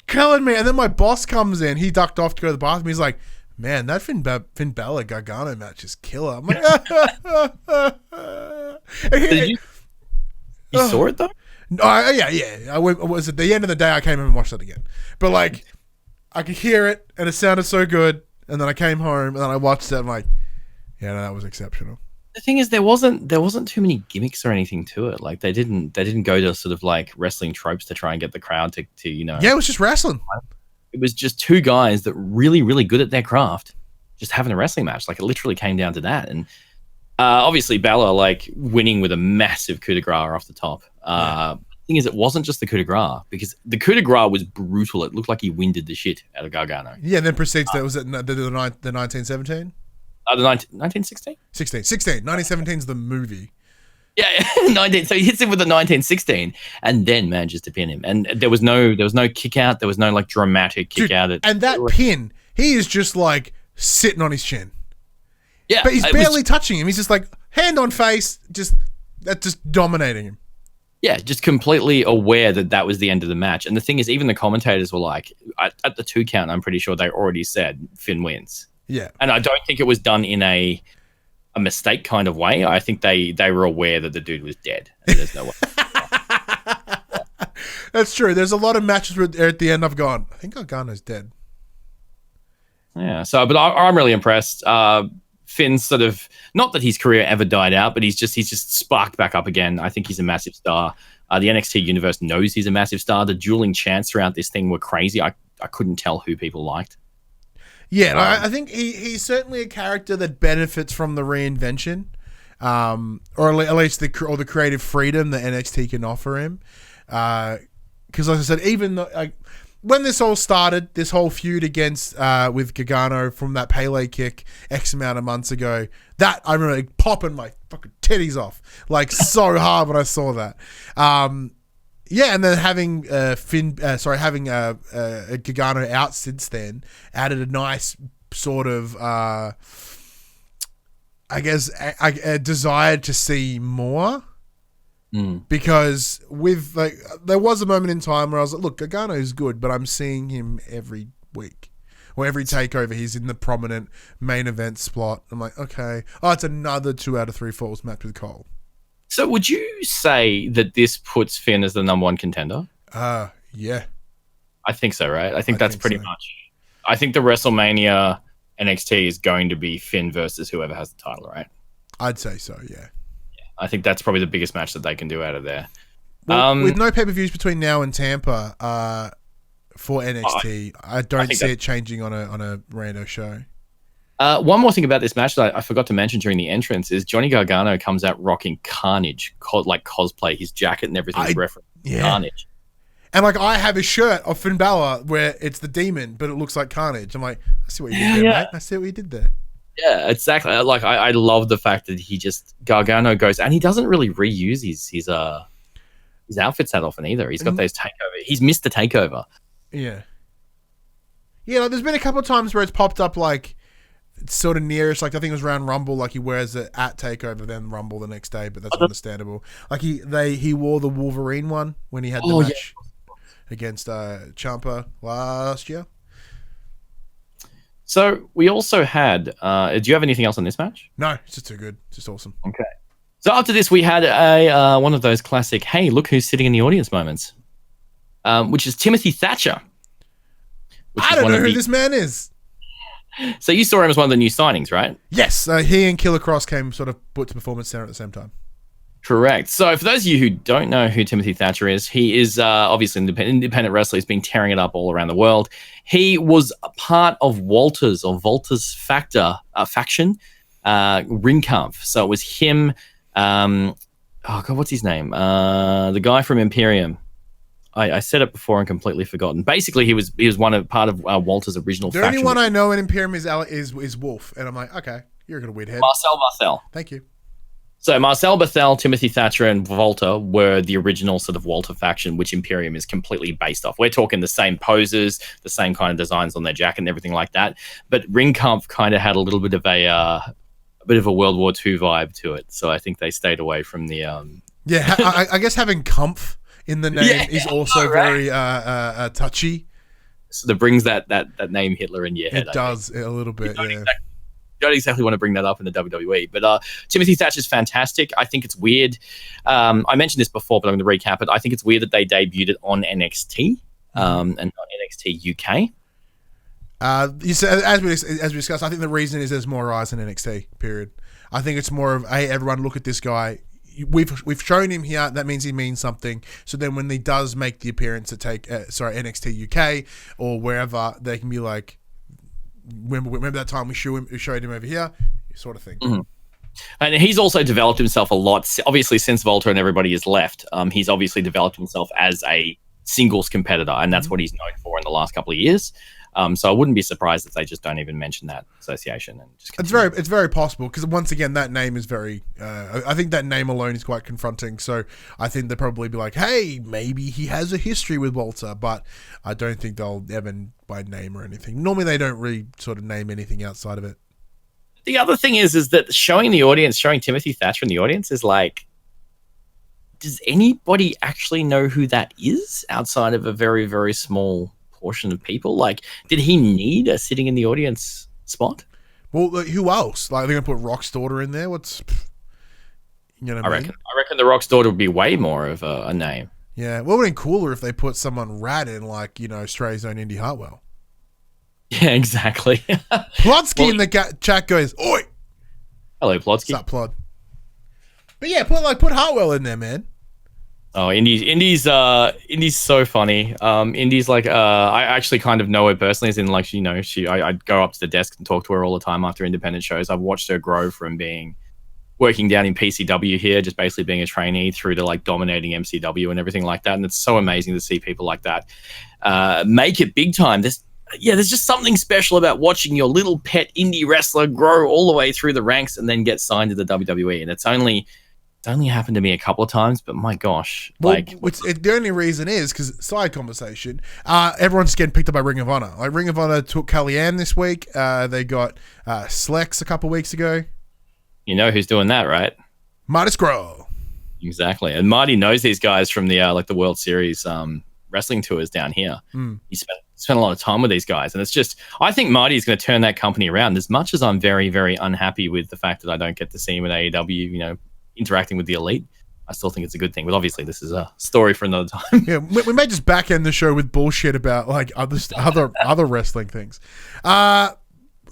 killing me. And then my boss comes in. He ducked off to go to the bathroom. He's like, man, that Finn Balor Gargano match is killer. I'm like, You saw it though? Yeah. I was at the end of the day. I came home and watched it again. But like, I could hear it, and it sounded so good. And then I came home, and then I watched it. I'm like, yeah, no, that was exceptional. The thing is, there wasn't too many gimmicks or anything to it. Like they didn't go to sort of like wrestling tropes to try and get the crowd to Yeah, it was just wrestling. It was just two guys that really, really good at their craft, just having a wrestling match. Like it literally came down to that. And obviously Balor like winning with a massive coup de grace off the top. The thing is, it wasn't just the coup de grace, because the coup de grace was brutal. It looked like he winded the shit out of Gargano. Yeah, and then proceeds to, was it the 1917? The 1916? 16. 1917 is the movie. Yeah, 19. So he hits him with the 1916, and then manages to pin him. And there was no kick out. There was no like dramatic kick out. And that pin, he is just like sitting on his chin. Yeah, but he's barely touching him. He's just like hand on face, just dominating him. Yeah, just completely aware that was the end of the match. And the thing is, even the commentators were like, at the 2 count, I'm pretty sure they already said Finn wins. Yeah. And I don't think it was done in a mistake kind of way. I think they were aware that the dude was dead. And there's no way. That's true. There's a lot of matches where at the end I've gone, I think Gargano's dead. Yeah. So, but I'm really impressed. Finn's sort of, not that his career ever died out, but he's just sparked back up again. I think he's a massive star. The NXT universe knows he's a massive star. The dueling chants throughout this thing were crazy. I couldn't tell who people liked. Yeah, I think he's certainly a character that benefits from the reinvention, or at least the creative freedom that NXT can offer him. Because, like I said, even though, when this all started, this whole feud against with Gargano from that Pele kick X amount of months ago, that I remember popping my fucking titties off like so hard when I saw that. Yeah, and then having Gargano out since then added a nice sort of, I guess, a desire to see more. Because with there was a moment in time where I was like, look, Gargano is good, but I'm seeing him every week or every takeover. He's in the prominent main event slot. I'm like, okay, it's another 2 out of 3 falls match with Cole. So would you say that this puts Finn as the number 1 contender? Yeah. I think so, right? I think that's pretty much. I think the WrestleMania NXT is going to be Finn versus whoever has the title, right? I'd say so, yeah. I think that's probably the biggest match that they can do out of there. Well, with no pay-per-views between now and Tampa for NXT, I don't see it changing on a rando show. One more thing about this match that I forgot to mention during the entrance is Johnny Gargano comes out rocking Carnage, like cosplay, his jacket and everything is referenced Carnage. And like I have a shirt of Finn Balor where it's the demon, but it looks like Carnage. I'm like, I see what you did there, mate. I see what you did there. Yeah, exactly. Like I love the fact that Gargano goes, and he doesn't really reuse his outfits that often either. He's got those takeover. He's Mr. Takeover. Yeah. Yeah, like, there's been a couple of times where it's popped up like it's sort of nearish. Like I think it was around Rumble. Like he wears it at Takeover, then Rumble the next day. But that's understandable. Like he wore the Wolverine one when he had the match against Ciampa last year. So we also had. Do you have anything else on this match? No, it's just too good. It's just awesome. Okay. So after this, we had a one of those classic, hey, look who's sitting in the audience moments, which is Timothy Thatcher. I don't know who this man is. So you saw him as one of the new signings, right? Yes, he and Killer Cross came sort of put to Performance Center at the same time. Correct. So for those of you who don't know who Timothy Thatcher is, he is obviously an independent wrestler. He's been tearing it up all around the world. He was a part of Walter's faction, Ring Kampf. So it was him. Oh God, what's his name? The guy from Imperium. I said it before and completely forgotten. Basically, he was part of Walter's original faction. The only one I know in Imperium is Wolf, and I'm like, okay, you're a weird head. Marcel Barthel. Thank you. So Marcel Barthel, Timothy Thatcher, and Walter were the original sort of Walter faction, which Imperium is completely based off. We're talking the same poses, the same kind of designs on their jacket and everything like that. But Ring Kampf kind of had a little bit of a World War II vibe to it. So I think they stayed away from the. I guess having Kampf in the name is also very touchy. So that brings that name Hitler in your head. It does a little bit. You don't exactly want to bring that up in the WWE, but Timothy Thatcher's fantastic. I think it's weird. I mentioned this before, but I'm going to recap it. I think it's weird that they debuted it on NXT and not NXT UK. As we discussed, I think the reason is there's more eyes in NXT. Period. I think it's more of, hey, everyone, look at this guy. We've shown him here. That means he means something. So then when he does make the appearance at NXT UK or wherever, they can be like, remember that time we showed him over here, sort of thing. Mm-hmm. And he's also developed himself a lot. Obviously, since Volta and everybody has left, he's obviously developed himself as a singles competitor, and that's what he's known for in the last couple of years. So I wouldn't be surprised if they just don't even mention that association. And just it's very possible because once again that name is very. I think that name alone is quite confronting. So I think they'll probably be like, hey, maybe he has a history with Walter, but I don't think they'll ever by name or anything. Normally they don't really sort of name anything outside of it. The other thing is that showing Timothy Thatcher in the audience is like, does anybody actually know who that is outside of a very, very small portion of people? Like, did he need a sitting in the audience spot? Well, who else? Like, they're gonna put Rock's daughter in there. What's, you know what I mean? I reckon the Rock's daughter would be way more of a name. Yeah, what would have been cooler if they put someone rad in, like, you know, Australia's own Indy Hartwell. Yeah, exactly. Plotsky in the chat goes, "Oi!" Hello, Plotsky. What's up, Plod? But yeah, put Hartwell in there, man. Oh, Indy's so funny. Indy's like, I actually kind of know her personally, as in like, you know, I'd go up to the desk and talk to her all the time after independent shows. I've watched her grow from working down in PCW here, just basically being a trainee, through to like dominating MCW and everything like that. And it's so amazing to see people like that make it big time. There's just something special about watching your little pet indie wrestler grow all the way through the ranks and then get signed to the WWE. And it's only happened to me a couple of times, but my gosh. The only reason is because, side conversation, everyone's getting picked up by Ring of Honor. Like, Ring of Honor took Kellyanne this week. They got Slex a couple of weeks ago. You know who's doing that, right? Marty Scurll. Exactly. And Marty knows these guys from the the World Series wrestling tours down here. He spent a lot of time with these guys, and it's just, I think Marty is going to turn that company around. As much as I'm very, very unhappy with the fact that I don't get to see him at AEW, you know, interacting with the elite, I still think it's a good thing. But obviously, this is a story for another time. Yeah, we may just back end the show with bullshit about like other wrestling things.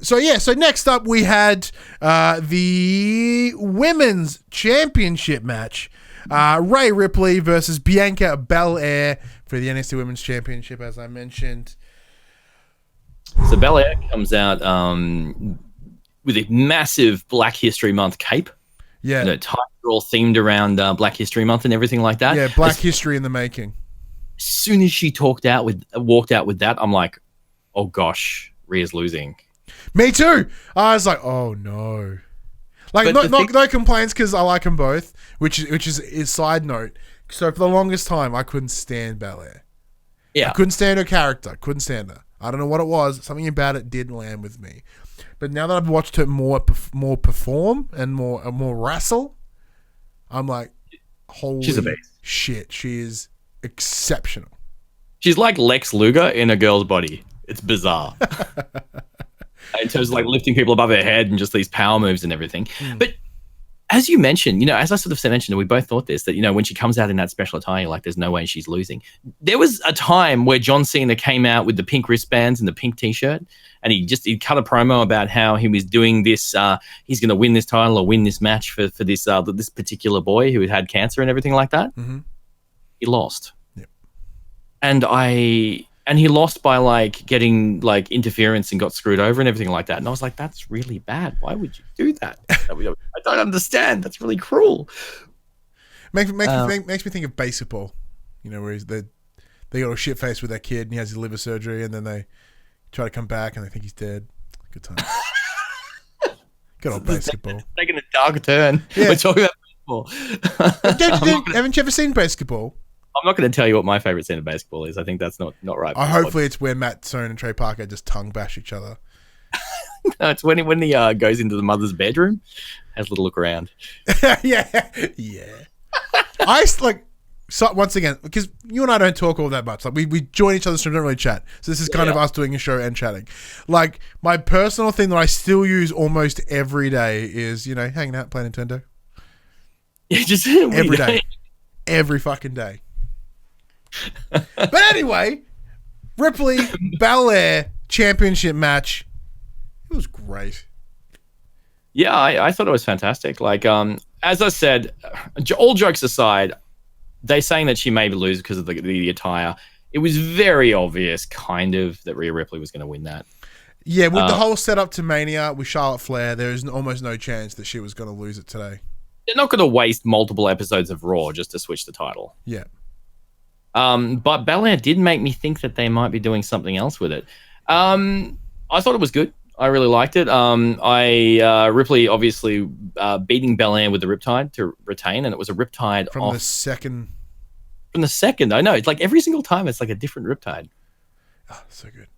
So next up we had the women's championship match. Rhea Ripley versus Bianca Belair for the NXT Women's Championship, as I mentioned. So Belair comes out with a massive Black History Month cape. Yeah. You know, ties are all themed around Black History Month and everything like that. Yeah, Black History in the making. As soon as she walked out with that, I'm like, oh gosh, Rhea's losing. Me too. I was like, oh no. Like, no complaints because I like them both, which is a side note. So for the longest time, I couldn't stand Belair. Yeah. I couldn't stand her character. Couldn't stand her. I don't know what it was. Something about it didn't land with me. But now that I've watched her more perform and more wrestle, I'm like, holy She's a beast. Shit. She is exceptional. She's like Lex Luger in a girl's body. It's bizarre. In terms of like lifting people above her head and just these power moves and everything. But as you mentioned, as I sort of mentioned, we both thought this, that, when she comes out in that special attire, like, there's no way she's losing. There was a time where John Cena came out with the pink wristbands and the pink t-shirt, and he cut a promo about how he was doing this, he's going to win this title or win this match for this this particular boy who had cancer and everything like that. Mm-hmm. He lost. Yep. And he lost by, like, getting, like, interference and got screwed over and everything like that. And I was like, that's really bad. Why would you do that? I don't understand. That's really cruel. Makes me think of basketball. Where they got a shit face with their kid and he has his liver surgery and then they try to come back and they think he's dead. Good time. Good old basketball. Taking a dark turn. Yeah. We're talking about basketball. Haven't you ever seen basketball? I'm not going to tell you what my favorite scene of basketball is. I think that's not right. Hopefully it's where Matt Stone and Trey Parker just tongue bash each other. No, it's when he goes into the mother's bedroom, has a little look around. yeah. Once again, because you and I don't talk all that much. Like we join each other, so we don't really chat. So this is kind of us doing a show and chatting. Like my personal thing that I still use almost every day is hanging out, playing Nintendo. Yeah, just every day, every fucking day. But anyway, Ripley Belair championship match. It was great. Yeah, I thought it was fantastic. Like, as I said, all jokes aside, they saying that she may lose because of the attire. It was very obvious, kind of, that Rhea Ripley was going to win that. Yeah, with the whole setup to Mania with Charlotte Flair, there is almost no chance that she was going to lose it today. They're not going to waste multiple episodes of Raw just to switch the title. Yeah. But Belair did make me think that they might be doing something else with it. I thought it was good. I really liked it. Ripley obviously beating Belair with the Riptide to retain, and it was a Riptide from the second. From the second, I know. It's like every single time it's like a different Riptide. Oh, so good.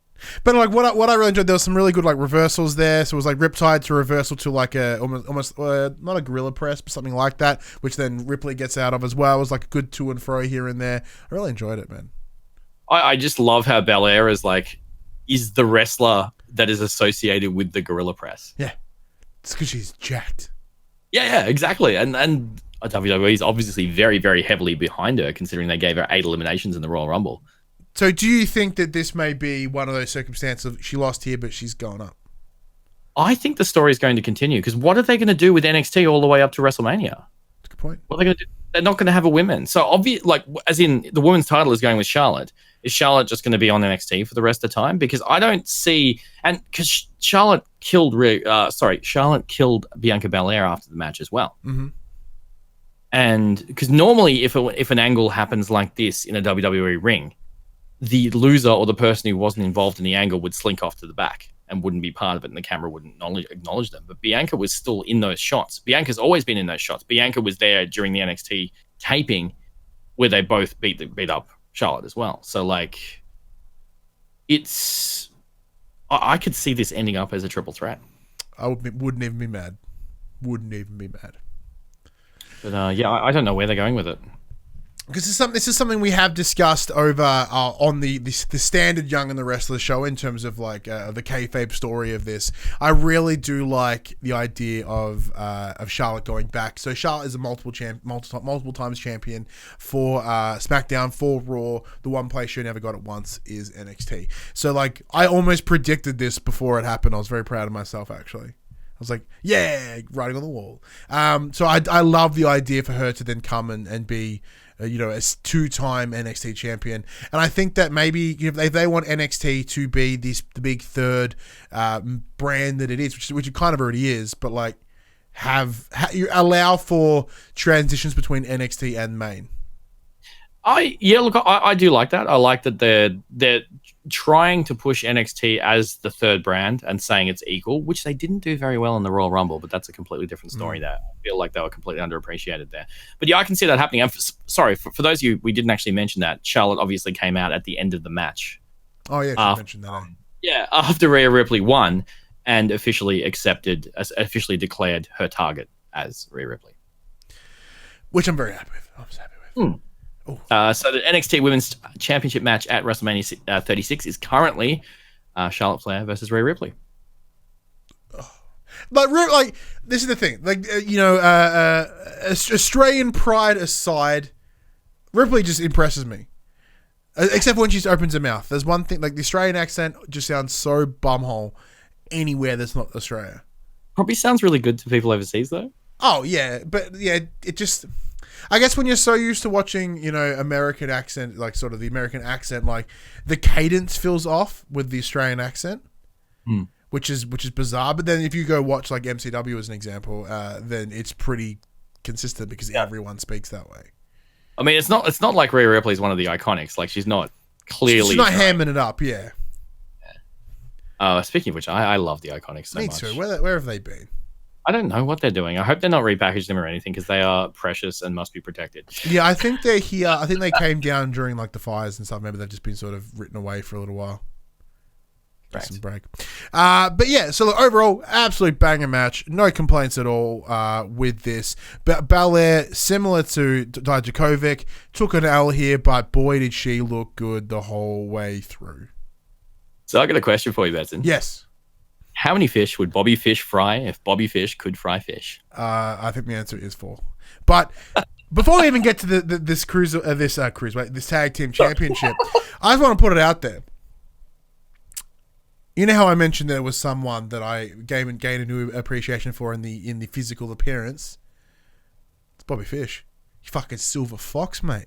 But like what I really enjoyed, there was some really good like reversals there. So it was like Riptide to reversal to like a almost not a gorilla press, but something like that, which then Ripley gets out of as well. It was like a good to and fro here and there. I really enjoyed it, man. I just love how Belair is the wrestler that is associated with the gorilla press. Yeah, it's because she's jacked. Yeah, exactly. And WWE is obviously very, very heavily behind her, considering they gave her 8 eliminations in the Royal Rumble. So do you think that this may be one of those circumstances of she lost here, but she's going up? I think the story is going to continue, because what are they going to do with NXT all the way up to WrestleMania? That's a good point. What are they going to do? They're not going to have a women. So as in the women's title is going with Charlotte. Is Charlotte just going to be on NXT for the rest of the time? Because I don't see, and because Charlotte killed Bianca Belair after the match as well. Mm-hmm. And because normally if an angle happens like this in a WWE ring, the loser or the person who wasn't involved in the angle would slink off to the back and wouldn't be part of it, and the camera wouldn't acknowledge them. But Bianca was still in those shots. Bianca's always been in those shots. Bianca was there during the NXT taping where they both beat up Charlotte as well. So I could see this ending up as a triple threat. I wouldn't even be mad. But I don't know where they're going with it. Because this is something we have discussed over on the standard Young and the Restless show in terms of the kayfabe story of this. I really do like the idea of Charlotte going back. So Charlotte is a multiple times champion for SmackDown, for Raw. The one place she never got it once is NXT. So I almost predicted this before it happened. I was very proud of myself, actually. I was like, yeah, writing on the wall. So I love the idea for her to then come and be a 2-time NXT champion. And I think that maybe if they want NXT to be the big third brand that it is, which it kind of already is, but you allow for transitions between NXT and main. I do like that. I like that they're trying to push NXT as the third brand and saying it's equal, which they didn't do very well in the Royal Rumble, but that's a completely different story there. I feel like they were completely underappreciated there. But yeah, I can see that happening. Sorry, for those of you, we didn't actually mention that. Charlotte obviously came out at the end of the match. Oh, yeah, you mentioned that. Yeah, after Rhea Ripley won and officially declared her target as Rhea Ripley. Which I'm very happy with. So the NXT Women's Championship match at WrestleMania 36 is currently Charlotte Flair versus Rhea Ripley. Like this is the thing. Like Australian pride aside, Ripley just impresses me. Except when she opens her mouth. There's one thing, like the Australian accent just sounds so bumhole anywhere that's not Australia. Probably sounds really good to people overseas though. Oh yeah, but yeah, it just. I guess when you're so used to watching, American accent, like sort of the American accent, like the cadence feels off with the Australian accent, which is bizarre. But then if you go watch like MCW as an example, then it's pretty consistent because everyone speaks that way. I mean, it's not like Rhea Ripley's one of the iconics. Like she's not clearly. She's not hamming it up, yeah. Speaking of which, I love the iconics so much. Me too. Where have they been? I don't know what they're doing. I hope they're not repackaged them or anything because they are precious and must be protected. Yeah, I think they're here. I think they came down during like the fires and stuff. Maybe they've just been sort of written away for a little while. Right. Some break. But yeah, so look, overall, absolute banger match. No complaints at all with this. Belair, similar to Dijakovic, took an L here, but boy, did she look good the whole way through. So I got a question for you, Benson. Yes. How many fish would Bobby Fish fry if Bobby Fish could fry fish? I think the answer is 4. But before we even get to this tag team championship, I just want to put it out there. You know how I mentioned there was someone that I gained a new appreciation for in the physical appearance? It's Bobby Fish. You fucking silver fox, mate.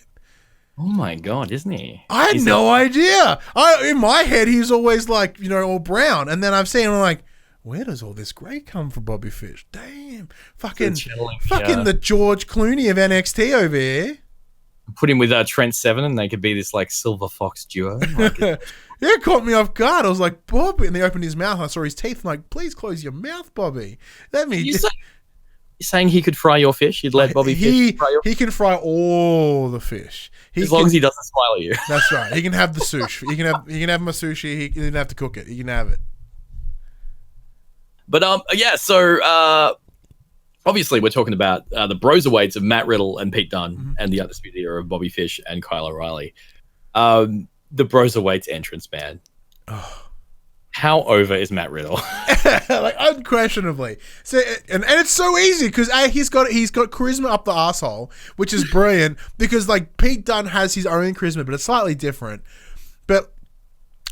Oh my god, isn't he? I had no idea. In my head, he's always like, all brown. And then I've seen him like, where does all this grey come from, Bobby Fish? Damn. Fucking the George Clooney of NXT over here. Put him with Trent Seven and they could be this like silver fox duo. Yeah, it caught me off guard. I was like, Bobby. And he opened his mouth. I saw his teeth. I'm like, please close your mouth, Bobby. You're saying he could fry your fish? You'd let Bobby Fish fry your fish? He can fry all the fish. As long as he doesn't smile at you. That's right. He can have the sushi. He can have my sushi. He didn't have to cook it. He can have it. But so obviously we're talking about the broserweights of Matt Riddle and Pete Dunne and the undisputed era of Bobby Fish and Kyle O'Reilly. The broserweights entrance, man. How over is Matt Riddle? Like unquestionably. So and it's so easy because he's got charisma up the asshole, which is brilliant because like Pete Dunne has his own charisma, but it's slightly different. But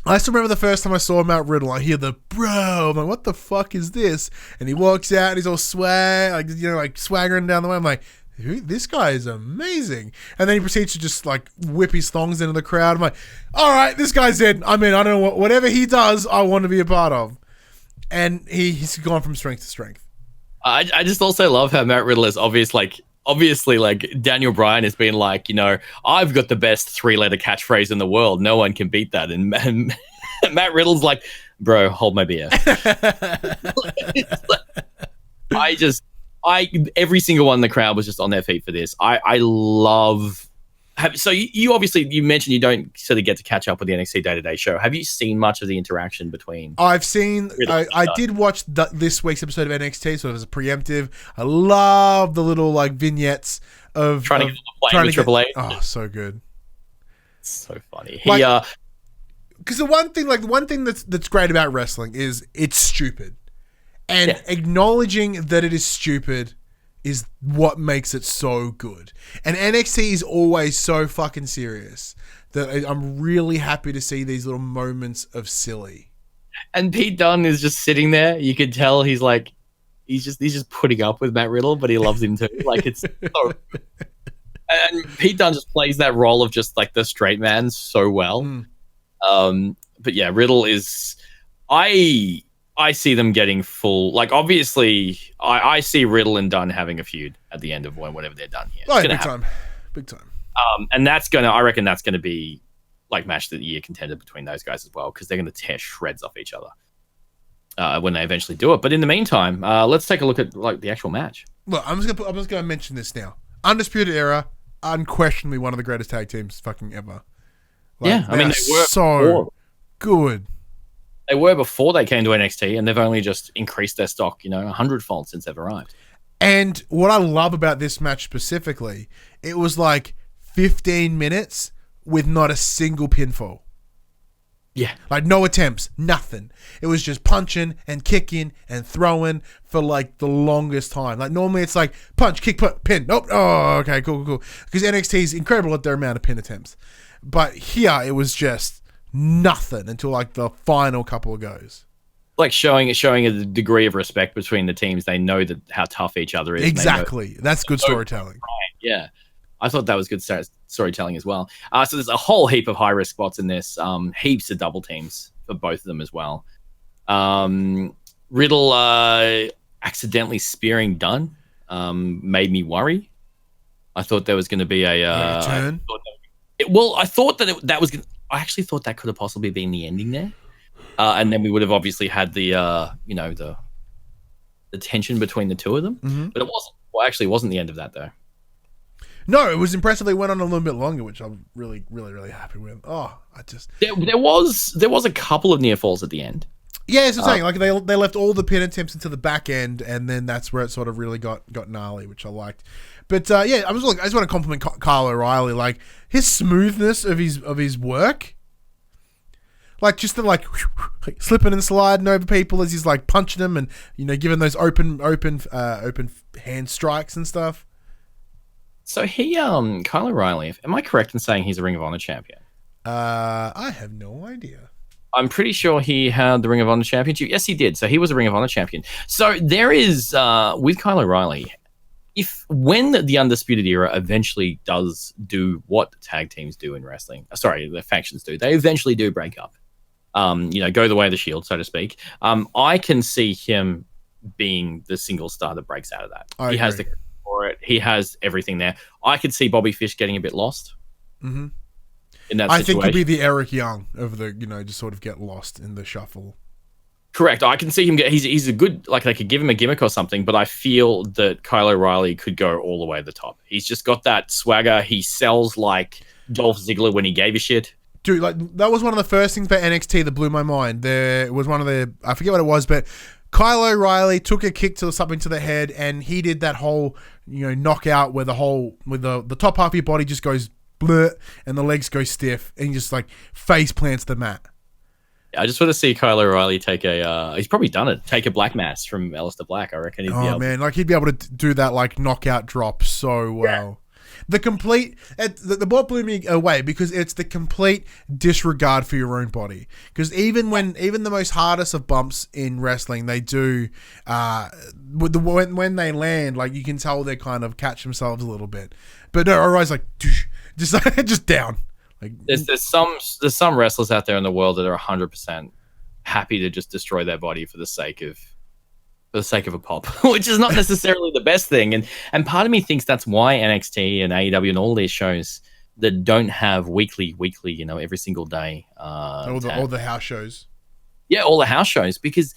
I still remember the first time I saw Matt Riddle. I hear the bro. I'm like, what the fuck is this? And he walks out and he's all swaggering down the way. I'm like, this guy is amazing. And then he proceeds to just like whip his thongs into the crowd. I'm like, all right, this guy's in. I mean, I don't know whatever he does, I want to be a part of. And he's gone from strength to strength. I just also love how Matt Riddle is obviously like Daniel Bryan has been like, I've got the best 3-letter catchphrase in the world. No one can beat that. And Matt Riddle's like, bro, hold my beer. Every single one in the crowd was just on their feet for this. I love. So you mentioned you don't sort of get to catch up with the NXT day-to-day show. Have you seen much of the interaction between? I've seen. I did watch this week's episode of NXT, so it was a preemptive. I love the little like vignettes of trying to get on the plane with Triple H. Oh, so good. It's so funny. Because the one thing that's great about wrestling is it's stupid. And acknowledging that it is stupid is what makes it so good. And NXT is always so fucking serious that I'm really happy to see these little moments of silly. And Pete Dunne is just sitting there. You could tell he's just putting up with Matt Riddle, but he loves him too. Like it's so. And Pete Dunne just plays that role of just like the straight man so well. But yeah, Riddle is. I see them getting full. Like, obviously, I see Riddle and Dunn having a feud at the end of whatever they're done here. Oh, big time. And I reckon that's gonna be like match of the year contender between those guys as well because they're gonna tear shreds off each other when they eventually do it. But in the meantime, let's take a look at like the actual match. Look, I'm just gonna mention this now. Undisputed Era, unquestionably one of the greatest tag teams fucking ever. Like, yeah, I mean they were so good. They were before they came to NXT, and they've only just increased their stock, 100-fold since they've arrived. And what I love about this match specifically, it was like 15 minutes with not a single pinfall. Yeah. Like, no attempts, nothing. It was just punching and kicking and throwing for, like, the longest time. Like, normally it's like, punch, kick, pin. Nope. Oh, okay, cool. Because NXT is incredible at their amount of pin attempts. But here, it was just nothing until, like, the final couple of goes. Like, showing a degree of respect between the teams. They know that how tough each other is. Exactly. That's good storytelling. Yeah. I thought that was good storytelling as well. So there's a whole heap of high-risk spots in this. Heaps of double teams for both of them as well. Riddle accidentally spearing Dunn made me worry. I thought there was going to be a turn. I thought that was. I actually thought that could have possibly been the ending there, and then we would have obviously had the tension between the two of them. Mm-hmm. But it wasn't. Well, actually, it wasn't the end of that though. No, it was impressively went on a little bit longer, which I'm really, really, really happy with. There was a couple of near falls at the end. Yeah, it's the saying. Like they left all the pin attempts into the back end, and then that's where it sort of really got gnarly, which I liked. But I just want to compliment Kyle O'Reilly, like his smoothness of his work, like just the like slipping and sliding over people as he's like punching them and giving those open hand strikes and stuff. So Kyle O'Reilly, am I correct in saying he's a Ring of Honor champion? I have no idea. I'm pretty sure he had the Ring of Honor championship. Yes, he did. So he was a Ring of Honor champion. So there is, with Kyle O'Reilly, when the Undisputed Era eventually does do what tag teams do in wrestling, the factions do, they eventually do break up, go the way of the Shield, so to speak. I can see him being the single star that breaks out of that. He has the for it. He has everything there. I could see Bobby Fish getting a bit lost. Mm-hmm. In that I situation. think he'd be the Eric Young of the, just sort of get lost in the shuffle. Correct. I can see him get. He's a good, like they could give him a gimmick or something, but I feel that Kyle O'Reilly could go all the way to the top. He's just got that swagger. He sells like Dolph Ziggler when he gave a shit. Dude, like that was one of the first things about NXT that blew my mind. There was I forget what it was, but Kyle O'Reilly took a kick to something to the head, and he did that whole, knockout where the top half of your body just goes bleh, and the legs go stiff, and he just like face plants the mat. I just want to see Kyle O'Reilly take he's probably done it. Take a black mass from Aleister Black. I reckon he'd be able man, like he'd be able to do that like knockout drop so well. The complete the ball blew me away because it's the complete disregard for your own body. Because even the most hardest of bumps in wrestling, they do when they land, like you can tell they kind of catch themselves a little bit. But no, O'Reilly's like just down. Like there's some wrestlers out there in the world that are 100% happy to just destroy their body for the sake of a pop, which is not necessarily the best thing. And part of me thinks that's why NXT and AEW and all these shows that don't have weekly, every single day. All the house shows. Yeah, all the house shows. Because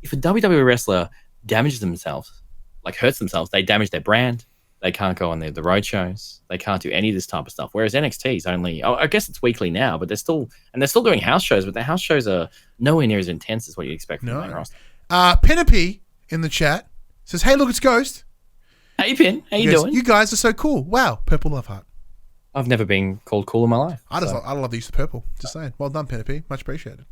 if a WWE wrestler damages themselves, like hurts themselves, they damage their brand. They can't go on the road shows. They can't do any of this type of stuff. Whereas NXT is only, I guess it's weekly now, but they're still doing house shows, but the house shows are nowhere near as intense as what you expect from the main roster. Penelope in the chat says, "Hey, look, it's Ghost. Hey, Pin, how you doing? You guys are so cool. Wow, purple love heart. I've never been called cool in my life. I love the use of purple. Just saying. Well done, Penelope. Much appreciated.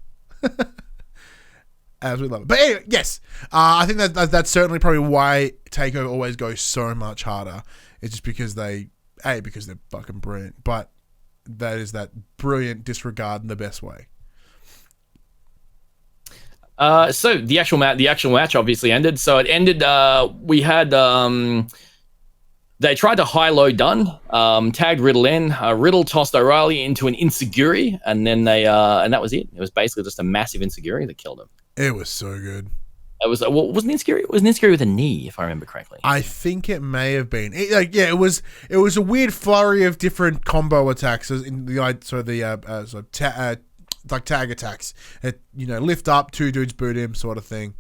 As we love it. But anyway, yes, I think that's certainly probably why TakeOver always goes so much harder. It's just because they're fucking brilliant. But that is that brilliant disregard in the best way. So the actual match obviously ended. So it ended. We had they tried to high-low Dunn, tagged Riddle in. Riddle tossed O'Reilly into an enziguri, and then and that was it. It was basically just a massive enziguri that killed him. It was so good. It was wasn't enziguri? It was an enziguri with a knee, if I remember correctly. I think it may have been. It was a weird flurry of different combo attacks in the like tag attacks. Lift up, two dudes boot him, sort of thing.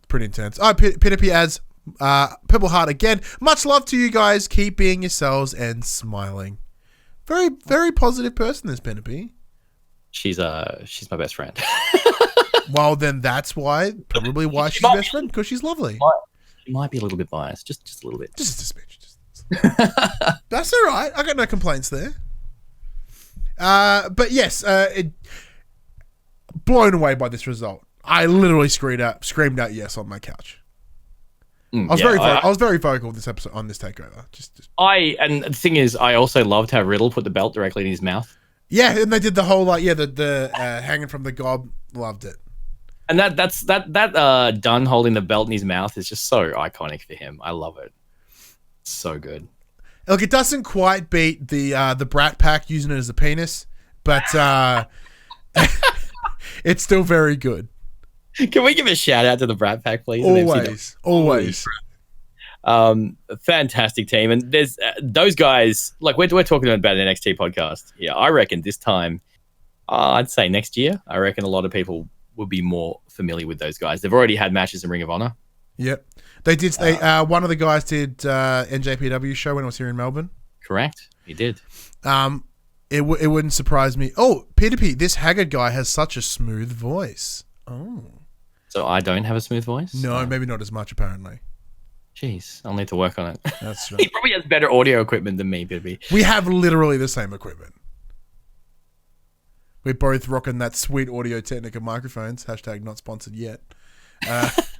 Pretty intense. Penelope adds Purple Heart again. Much love to you guys. Keep being yourselves and smiling. Very, very positive person, this Penelope. She's my best friend. Well, then that's probably why she's best friend, because she's lovely. She might be a little bit biased, just a little bit. Just a smidge. That's all right. I got no complaints there. But yes, blown away by this result. I literally screamed out yes on my couch. I was very vocal this episode on this takeover. And the thing is, I also loved how Riddle put the belt directly in his mouth. Yeah, and they did the whole the hanging from the gob. Loved it. And that Dunn holding the belt in his mouth is just so iconic for him. I love it. So good. Look, it doesn't quite beat the Brat Pack using it as a penis, but it's still very good. Can we give a shout out to the Brat Pack, please? Always. Fantastic team, and there's those guys. Like we're talking about an NXT podcast. Yeah, I reckon this time, I'd say next year. I reckon a lot of people will be more familiar with those guys. They've already had matches in Ring of Honor. Yep, they did. One of the guys did NJPW show when I was here in Melbourne. Correct, he did. It wouldn't surprise me. Oh, P2P, this Haggard guy has such a smooth voice. Oh. So I don't have a smooth voice? No, maybe not as much, apparently. Jeez, I'll need to work on it. That's right. He probably has better audio equipment than me, baby. We have literally the same equipment. We're both rocking that sweet Audio Technica microphones. # not sponsored yet.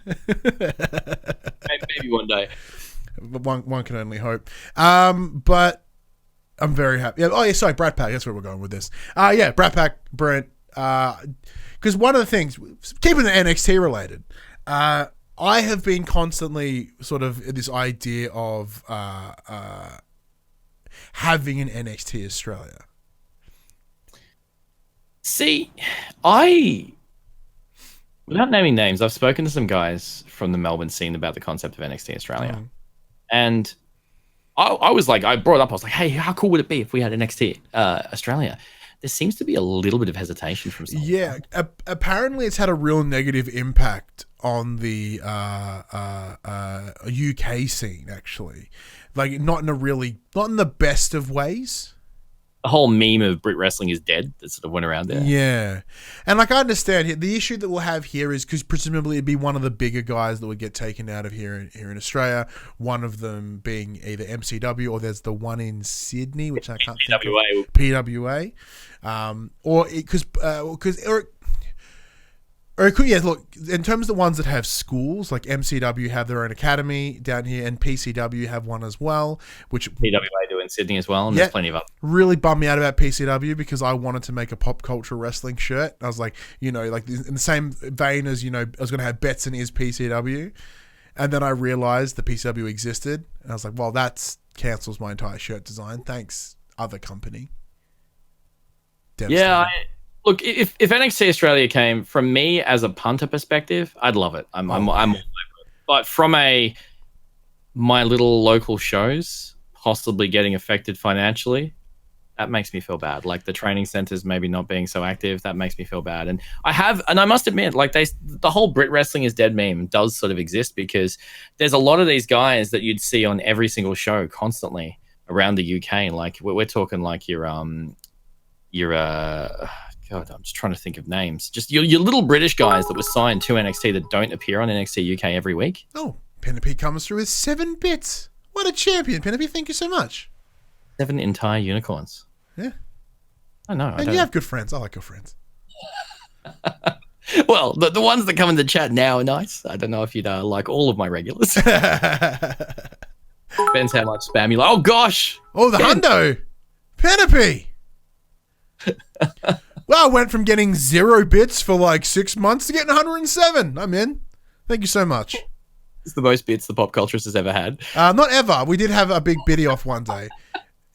Maybe one day. One can only hope. But I'm very happy. Oh, yeah, sorry, Brat Pack. That's where we're going with this. Yeah, Brat Pack, Brent. Because one of the things, keeping the NXT related, I have been constantly sort of this idea of having an NXT Australia. See, without naming names, I've spoken to some guys from the Melbourne scene about the concept of NXT Australia. And I was like, I brought it up, I was like, hey, how cool would it be if we had NXT Australia? There seems to be a little bit of hesitation from some. Yeah, apparently it's had a real negative impact on the UK scene, actually. Like, not in the best of ways. The whole meme of Brit wrestling is dead that sort of went around there. Yeah. And like, I understand the issue that we'll have here is because presumably it'd be one of the bigger guys that would get taken out of here in Australia. One of them being either MCW or there's the one in Sydney, which I can't think of. PWA. Or it could, yeah, look, in terms of the ones that have schools, like MCW have their own academy down here, and PCW have one as well, which PWA do in Sydney as well, and there's plenty of them. Really bummed me out about PCW because I wanted to make a pop culture wrestling shirt. I was like, like in the same vein as, I was going to have Betson is PCW, and then I realized the PCW existed, and I was like, well, that cancels my entire shirt design. Thanks, other company. Yeah, look, if NXT Australia came from me as a punter perspective, I'd love it. I'm all over it. But from my little local shows possibly getting affected financially, that makes me feel bad. Like the training centers maybe not being so active, that makes me feel bad. And I must admit, like the whole Brit wrestling is dead meme does sort of exist because there's a lot of these guys that you'd see on every single show constantly around the UK. Like we're talking like God, I'm just trying to think of names. Just your little British guys that were signed to NXT that don't appear on NXT UK every week. Oh, Penelope comes through with 7 bits. What a champion, Penelope. Thank you so much. 7 entire unicorns. Yeah. I know. And you have good friends. I like your friends. Well, the ones that come in the chat now are nice. I don't know if you'd like all of my regulars. Depends how much spam you like. Oh, gosh. Oh, the hundo. Penelope. Well, I went from getting 0 bits for like 6 months to getting 107. I'm in. Thank you so much. It's the most bits the Pop Culturist has ever had. Not ever. We did have a big biddy off one day.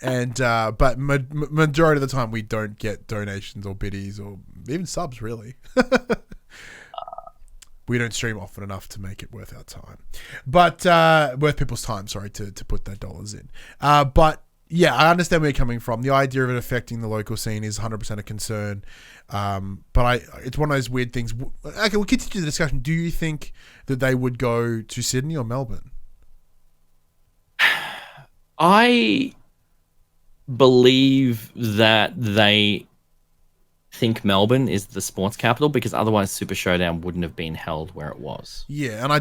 And but majority of the time we don't get donations or biddies or even subs, really. We don't stream often enough to make it worth our time. But worth people's time, sorry, to put that dollars in. But yeah, I understand where you're coming from. The idea of it affecting the local scene is 100% a concern. But it's one of those weird things. Okay, we'll continue the discussion. Do you think that they would go to Sydney or Melbourne? I believe that they think Melbourne is the sports capital because otherwise Super Showdown wouldn't have been held where it was. Yeah, and I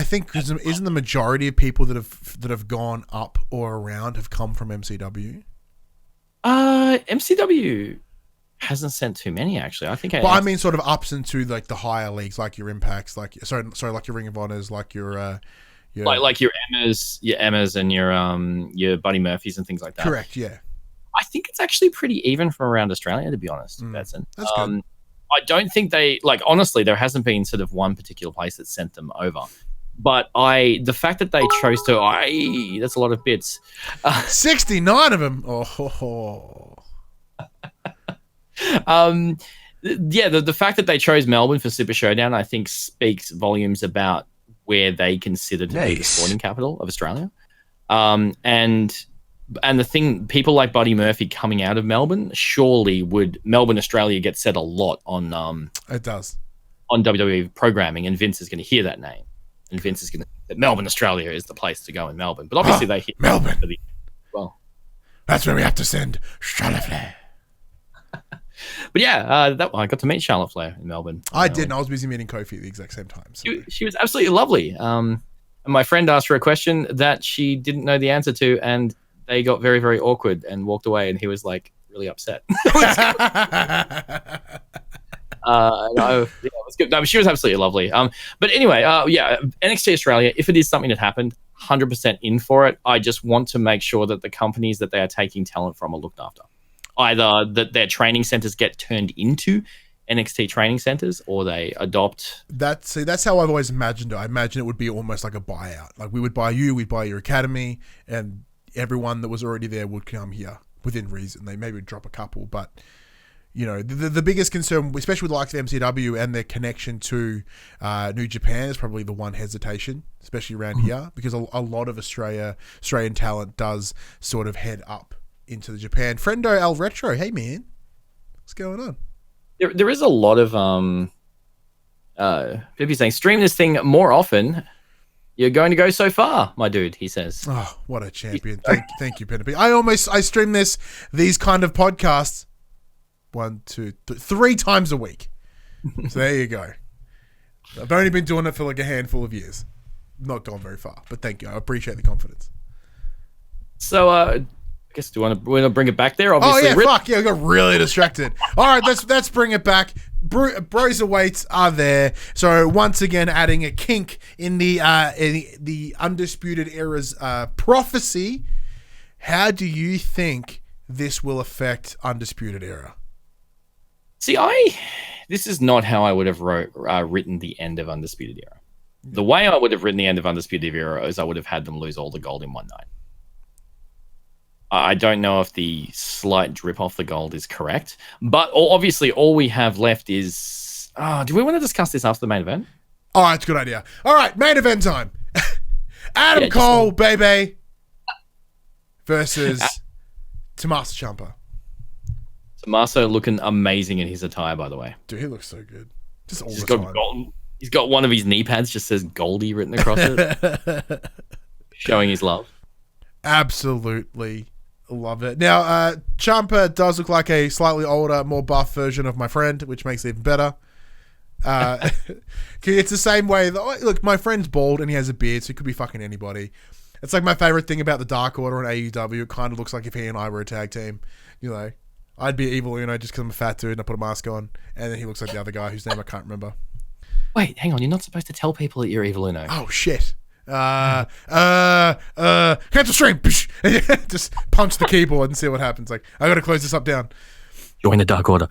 think because isn't the majority of people that have gone up or around have come from MCW? MCW hasn't sent too many actually. I think. But I mean, sort of ups into like the higher leagues, like your Impacts, like like your Ring of Honors, like your like your Emmas, and your Buddy Murphys and things like that. Correct. Yeah. I think it's actually pretty even from around Australia, to be honest, Betson. That's good. I don't think honestly, there hasn't been sort of one particular place that sent them over. But the fact that they chose to, that's a lot of bits. 69 of them. Oh. The fact that they chose Melbourne for Super Showdown, I think, speaks volumes about where they consider to be the sporting capital of Australia. And the thing, people like Buddy Murphy coming out of Melbourne, surely would Melbourne, Australia get said a lot on it does on WWE programming, and Vince is going to hear that name, and Vince is going to that Melbourne, Australia is the place to go in Melbourne. But obviously they hit Melbourne. Well, that's where we have to send Charlotte Flair. But yeah, I got to meet Charlotte Flair in Melbourne. I didn't. I was busy meeting Kofi at the exact same time. So. She was absolutely lovely. And my friend asked her a question that she didn't know the answer to, and they got very, very awkward and walked away, and he was like really upset. It was good. No, but she was absolutely lovely. But anyway, NXT Australia, if it is something that happened, 100% in for it. I just want to make sure that the companies that they are taking talent from are looked after. Either that their training centers get turned into NXT training centers, or they adopt. That's how I've always imagined it. I imagine it would be almost like a buyout. Like we would buy you, we'd buy your academy, and everyone that was already there would come here within reason. They maybe would drop a couple, but you know, the biggest concern, especially with the likes of MCW and their connection to New Japan, is probably the one hesitation, especially around here, because a lot of Australian talent does sort of head up into the Japan. Friendo El Retro, hey man, what's going on? There is a lot of people saying stream this thing more often. You're going to go so far, my dude, he says. Oh, what a champion. Thank you, Penelope. I stream these kind of podcasts 3 times a week. So there you go. I've only been doing it for like a handful of years. Not gone very far, but thank you. I appreciate the confidence. So, I guess do we want to bring it back there? Obviously. Oh yeah, fuck yeah, I got really distracted. All right, let's bring it back. Broserweights are there. So once again, adding a kink in the Undisputed Era's prophecy. How do you think this will affect Undisputed Era? See, this is not how I would have written the end of Undisputed Era. The way I would have written the end of Undisputed Era is I would have had them lose all the gold in one night. I don't know if the slight drip off the gold is correct, but obviously all we have left is... do we want to discuss this after the main event? All right, it's a good idea. All right, main event time. Adam Cole, baby, versus Tommaso Ciampa. Tommaso looking amazing in his attire, by the way. Dude, he looks so good. Just all the time. He's got one of his knee pads just says Goldie written across it, showing his love. Absolutely love it. Now, Ciampa does look like a slightly older, more buff version of my friend, which makes it even better. It's the same way. Look, my friend's bald and he has a beard, so he could be fucking anybody. It's like my favorite thing about the Dark Order on AEW. It kind of looks like if he and I were a tag team. You know, I'd be Evil Uno just because I'm a fat dude and I put a mask on, and then he looks like the other guy whose name I can't remember. Wait, hang on. You're not supposed to tell people that you're Evil Uno. Oh shit. Cancel stream. Just punch the keyboard and see what happens. Like, I gotta close this up down. Join the Dark Order.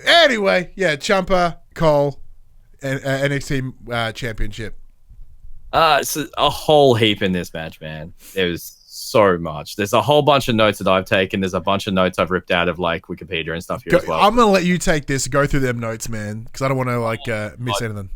Anyway, yeah, Ciampa, Cole, and NXT Championship. So a whole heap in this match, man. There's so much. There's a whole bunch of notes that I've taken. There's a bunch of notes I've ripped out of like Wikipedia and stuff here as well. I'm gonna let you take this, go through them notes, man, because I don't want to miss anything.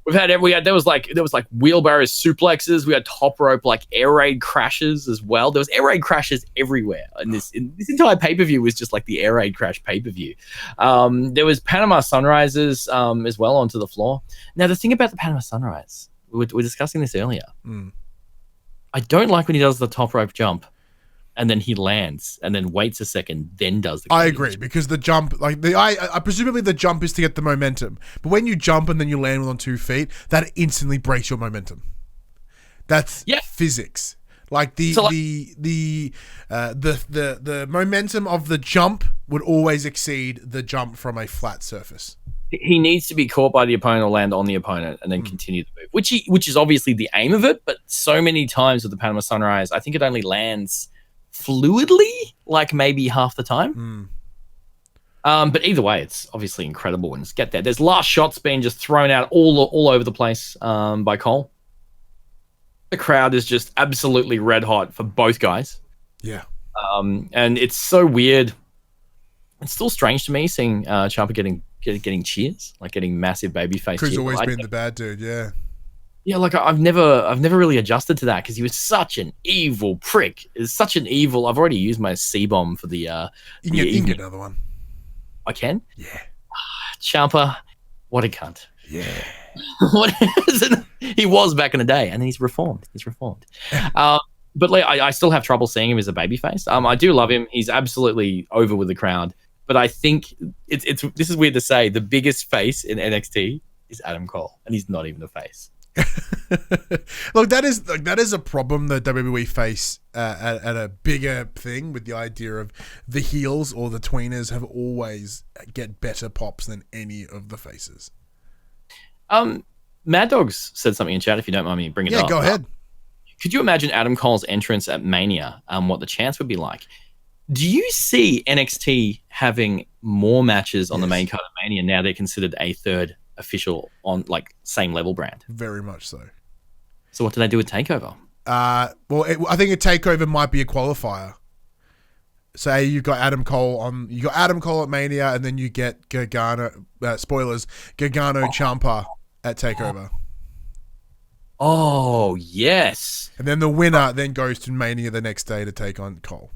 There was like wheelbarrow suplexes. We had top rope like air raid crashes as well. There was air raid crashes everywhere. And this entire pay-per-view was just like the air raid crash pay-per-view. There was Panama Sunrises as well onto the floor. Now the thing about the Panama Sunrise, we were discussing this earlier. I don't like when he does the top rope jump and then he lands and then waits a second, then does the... I agree, because the jump, like I presumably the jump is to get the momentum, but when you jump and then you land on 2 feet, that instantly breaks your momentum. That's physics. Like the momentum of the jump would always exceed the jump from a flat surface. He needs to be caught by the opponent or land on the opponent and then continue the move, which is obviously the aim of it. But so many times with the Panama Sunrise, I think it only lands fluidly, like maybe half the time. But either way, it's obviously incredible. And get there. There's last shots being just thrown out all over the place by Cole. The crowd is just absolutely red hot for both guys. Yeah. And it's so weird. It's still strange to me seeing Ciampa getting cheers, like getting massive babyface cheers. He's always been the bad dude, yeah. Yeah, like I've never really adjusted to that because he was such an evil prick. It's such an evil. I've already used my C-bomb for the. You can get another one. I can? Yeah. Ciampa, what a cunt. Yeah. What is it? He was back in the day, and he's reformed. But like, I still have trouble seeing him as a babyface. I do love him. He's absolutely over with the crowd. But I think it's this is weird to say. The biggest face in NXT is Adam Cole, and he's not even a face. Look, that is a problem that WWE face at a bigger thing with the idea of the heels or the tweeners have always get better pops than any of the faces. Mad Dogs said something in chat. If you don't mind me bringing it up. Yeah, go ahead. Could you imagine Adam Cole's entrance at Mania? What the chance would be like? Do you see NXT having more matches on the main card of Mania now? They're considered a third official on like same level brand. Very much so. So what do they do with TakeOver? I think a TakeOver might be a qualifier. Say you've got Adam Cole at Mania, and then you get Gargano. Spoilers: Gargano Ciampa at TakeOver. Oh yes. And then the winner then goes to Mania the next day to take on Cole.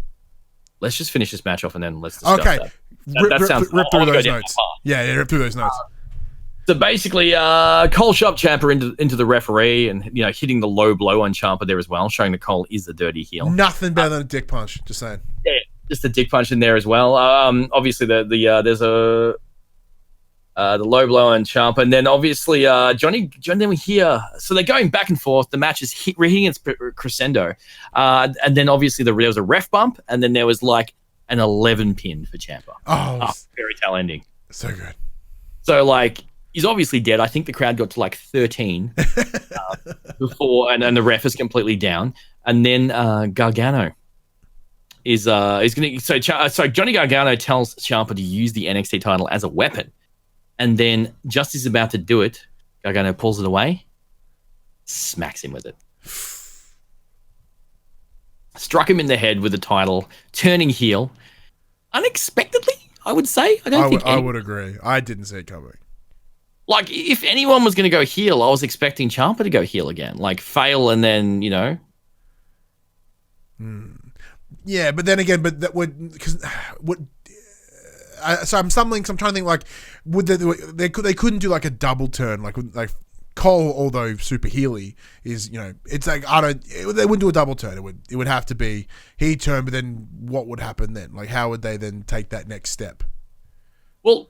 Let's just finish this match off and then let's discuss that. Rip through those notes. Yeah, rip through those notes. So basically, Cole shoved Ciampa into the referee and hitting the low blow on Ciampa there as well, showing that Cole is the dirty heel. Nothing better than a dick punch. Just saying. Yeah, just a dick punch in there as well. Obviously, there's the low blow on Ciampa, and then obviously Johnny. Then we hear so they're going back and forth. The match is hitting its crescendo, and then obviously there was a ref bump, and then there was like an 11 pin for Ciampa. Fairy tale ending. So good. So like. He's obviously dead. I think the crowd got to like 13 before, and the ref is completely down. And then Gargano is going to. So Johnny Gargano tells Ciampa to use the NXT title as a weapon, and then just as he's about to do it, Gargano pulls it away, smacks him with it, struck him in the head with the title, turning heel unexpectedly. I would say. I would agree. I didn't see it coming. Like, if anyone was going to go heel, I was expecting Ciampa to go heel again. Like, fail and then, Yeah, but then again, that would... So I'm stumbling, so I'm trying to think, like, they couldn't do, like, a double turn. Like Cole, although super heely, is, it's like, they wouldn't do a double turn. It would have to be he turn, but then what would happen then? Like, how would they then take that next step? Well,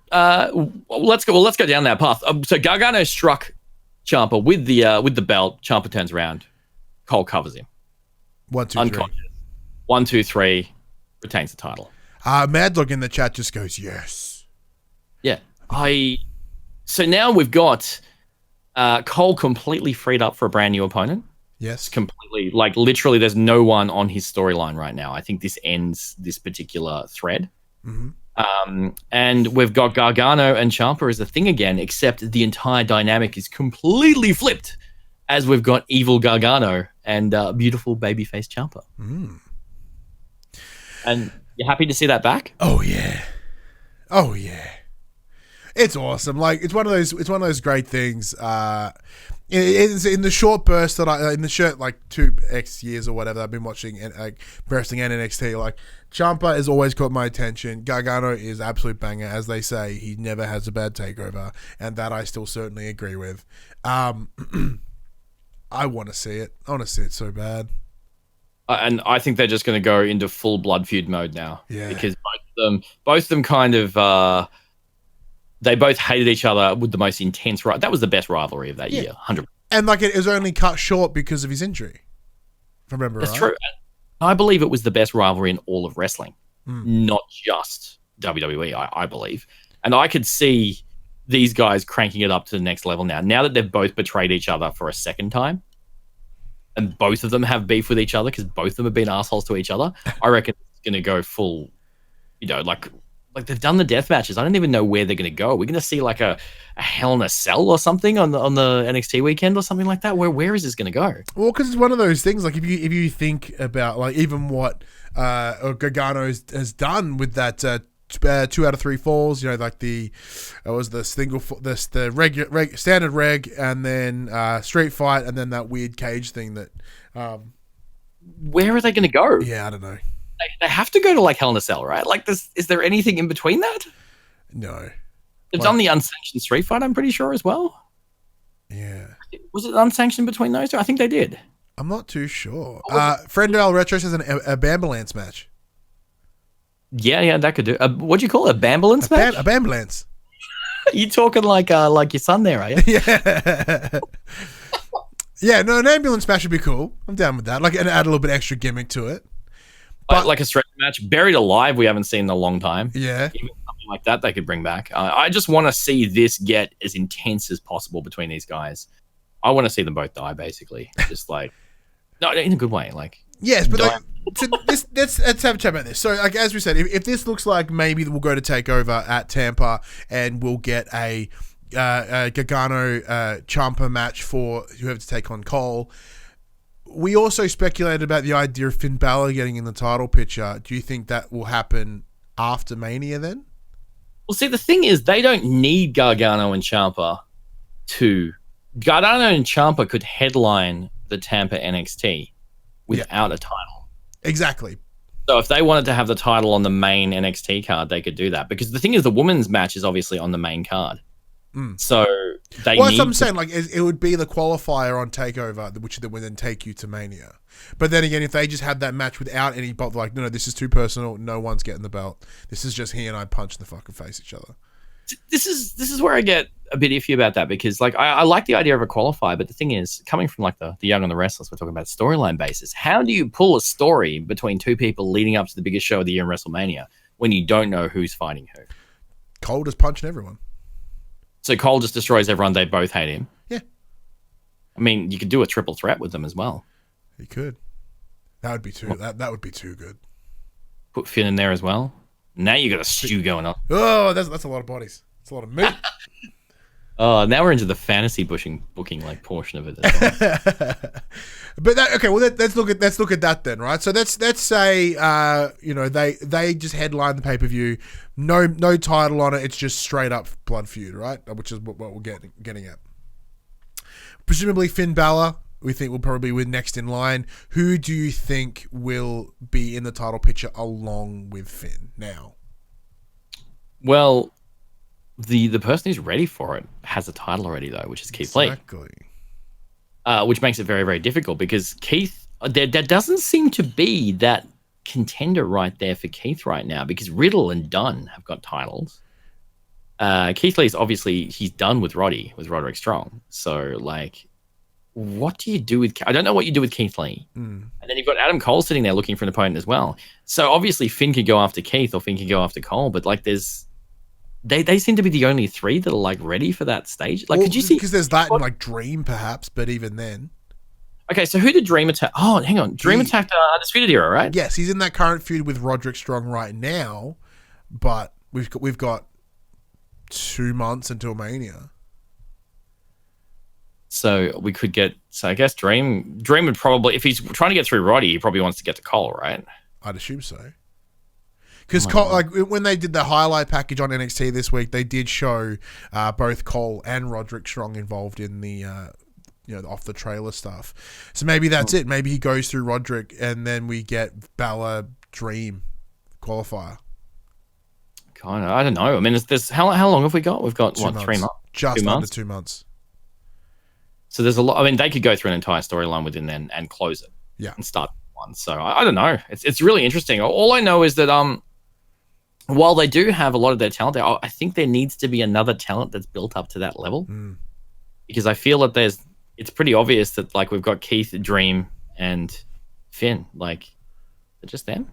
let's go down that path. So Gargano struck Ciampa with the belt. Ciampa turns around. Cole covers him. 1, 2, 3. 1, 2, 3. Retains the title. Mad Dog in the chat just goes, yes. Yeah. So now we've got Cole completely freed up for a brand new opponent. Yes. Completely. Like, literally, there's no one on his storyline right now. I think this ends this particular thread. Mm-hmm. And we've got Gargano and Ciampa as a thing again, except the entire dynamic is completely flipped as we've got evil Gargano and beautiful babyface Ciampa. Mm. And you're happy to see that back? Oh yeah. It's awesome. Like it's one of those great things. It's in the short burst that in the short like 2x years or whatever I've been watching wrestling and NXT. Like Ciampa has always caught my attention. Gargano is absolute banger, as they say. He never has a bad takeover, and that I still certainly agree with. I want to see it. I want to see it so bad. And I think they're just going to go into full blood feud mode now. Yeah. Because both of them kind of. They both hated each other with the most intense. That was the best rivalry of that year, 100%. And like it was only cut short because of his injury. I remember That's right. true. I believe it was the best rivalry in all of wrestling, not just WWE, I believe. And I could see these guys cranking it up to the next level now. Now that they've both betrayed each other for a second time, and both of them have beef with each other because both of them have been assholes to each other, I reckon it's going to go full, like they've done the death matches. I don't even know where they're going to go. We're going to see like a Hell in a Cell or something on the NXT weekend or something like that. Where is this going to go? Well, because it's one of those things. Like if you think about like even what Gargano has done with that 2 out of 3 falls. Like it was the single, the regular standard reg, and then street fight, and then that weird cage thing that. Where are they going to go? Yeah, I don't know. They have to go to like Hell in a Cell, right? Like, is there anything in between that? No. They've done the unsanctioned street fight, I'm pretty sure, as well. Yeah. Was it unsanctioned between those two? I think they did. I'm not too sure. Friend Al Retro says a Bambalance match. Yeah, that could do. What do you call it? A Bambalance match? A Bambalance. You talking like your son there, are you? Yeah. Yeah, no, an ambulance match would be cool. I'm down with that. Like, and add a little bit extra gimmick to it. But like a stretch match, Buried Alive, we haven't seen in a long time. Yeah. Even something like that they could bring back. I just want to see this get as intense as possible between these guys. I want to see them both die, basically. Just like, no, in a good way. Like, yes, but like, so let's have a chat about this. So, like as we said, if this looks like maybe we'll go to TakeOver at Tampa and we'll get a Gargano Ciampa match for whoever to take on Cole. We also speculated about the idea of Finn Balor getting in the title picture. Do you think that will happen after Mania then? Well, see, the thing is, they don't need Gargano and Ciampa to. Gargano and Ciampa could headline the Tampa NXT without a title. Exactly. So if they wanted to have the title on the main NXT card, they could do that. Because the thing is, the women's match is obviously on the main card. So they well, that's what I'm saying. Like, it would be the qualifier on TakeOver, which would then take you to Mania. But then again, if they just had that match without any belt, like, no, this is too personal. No one's getting the belt. This is just he and I punch in the fucking face each other. This is where I get a bit iffy about that because, like, I like the idea of a qualifier, but the thing is, coming from like the Young and the Restless, we're talking about storyline basis. How do you pull a story between two people leading up to the biggest show of the year in WrestleMania when you don't know who's fighting who? Cole just punching everyone. So Cole just destroys everyone. They both hate him. Yeah. I mean, you could do a triple threat with them as well. You could. That would be too. That would be too good. Put Finn in there as well. Now you got a stew going on. Oh, that's a lot of bodies. That's a lot of meat. Oh, now we're into the fantasy booking like portion of it as well. But let's look at that then, right? So let's say they just headline the pay-per-view, no title on it. It's just straight up blood feud, right? Which is what we're getting at. Presumably Finn Balor, we think will probably win next in line. Who do you think will be in the title picture along with Finn now? Well, the person who's ready for it has a title already though, which is Keith Lee. Exactly. Which makes it very, very difficult because Keith, there doesn't seem to be that contender right there for Keith right now because Riddle and Dunn have got titles. Keith Lee's obviously, he's done with Roderick Strong. So, like, what do you do with... I don't know what you do with Keith Lee. And then you've got Adam Cole sitting there looking for an opponent as well. So, obviously, Finn could go after Keith or Finn could go after Cole, but, like, there's... They seem to be the only three that are like ready for that stage. Like, could you see? Because there's that and like Dream, perhaps, but even then. Okay, so who did Dream attack? Oh, hang on, Dream attacked Undisputed Era, right? Yes, he's in that current feud with Roderick Strong right now, but we've got 2 months until Mania. So we could get. So I guess Dream would probably, if he's trying to get through Roddy, he probably wants to get to Cole, right? I'd assume so. Because like when they did the highlight package on NXT this week, they did show both Cole and Roderick Strong involved in the off the trailer stuff. So maybe that's it. Maybe he goes through Roderick, and then we get Balor Dream qualifier. Kind of. I don't know. I mean, there's how long have we got? We've got 2 what, months. 3 months? Just under 2 months. So there's a lot. I mean, they could go through an entire storyline within then and close it. Yeah. And start one. So I don't know. It's really interesting. All I know is that while they do have a lot of their talent there, I think there needs to be another talent that's built up to that level. Because I feel that it's pretty obvious that like we've got Keith, Dream, and Finn? Like, is it just them?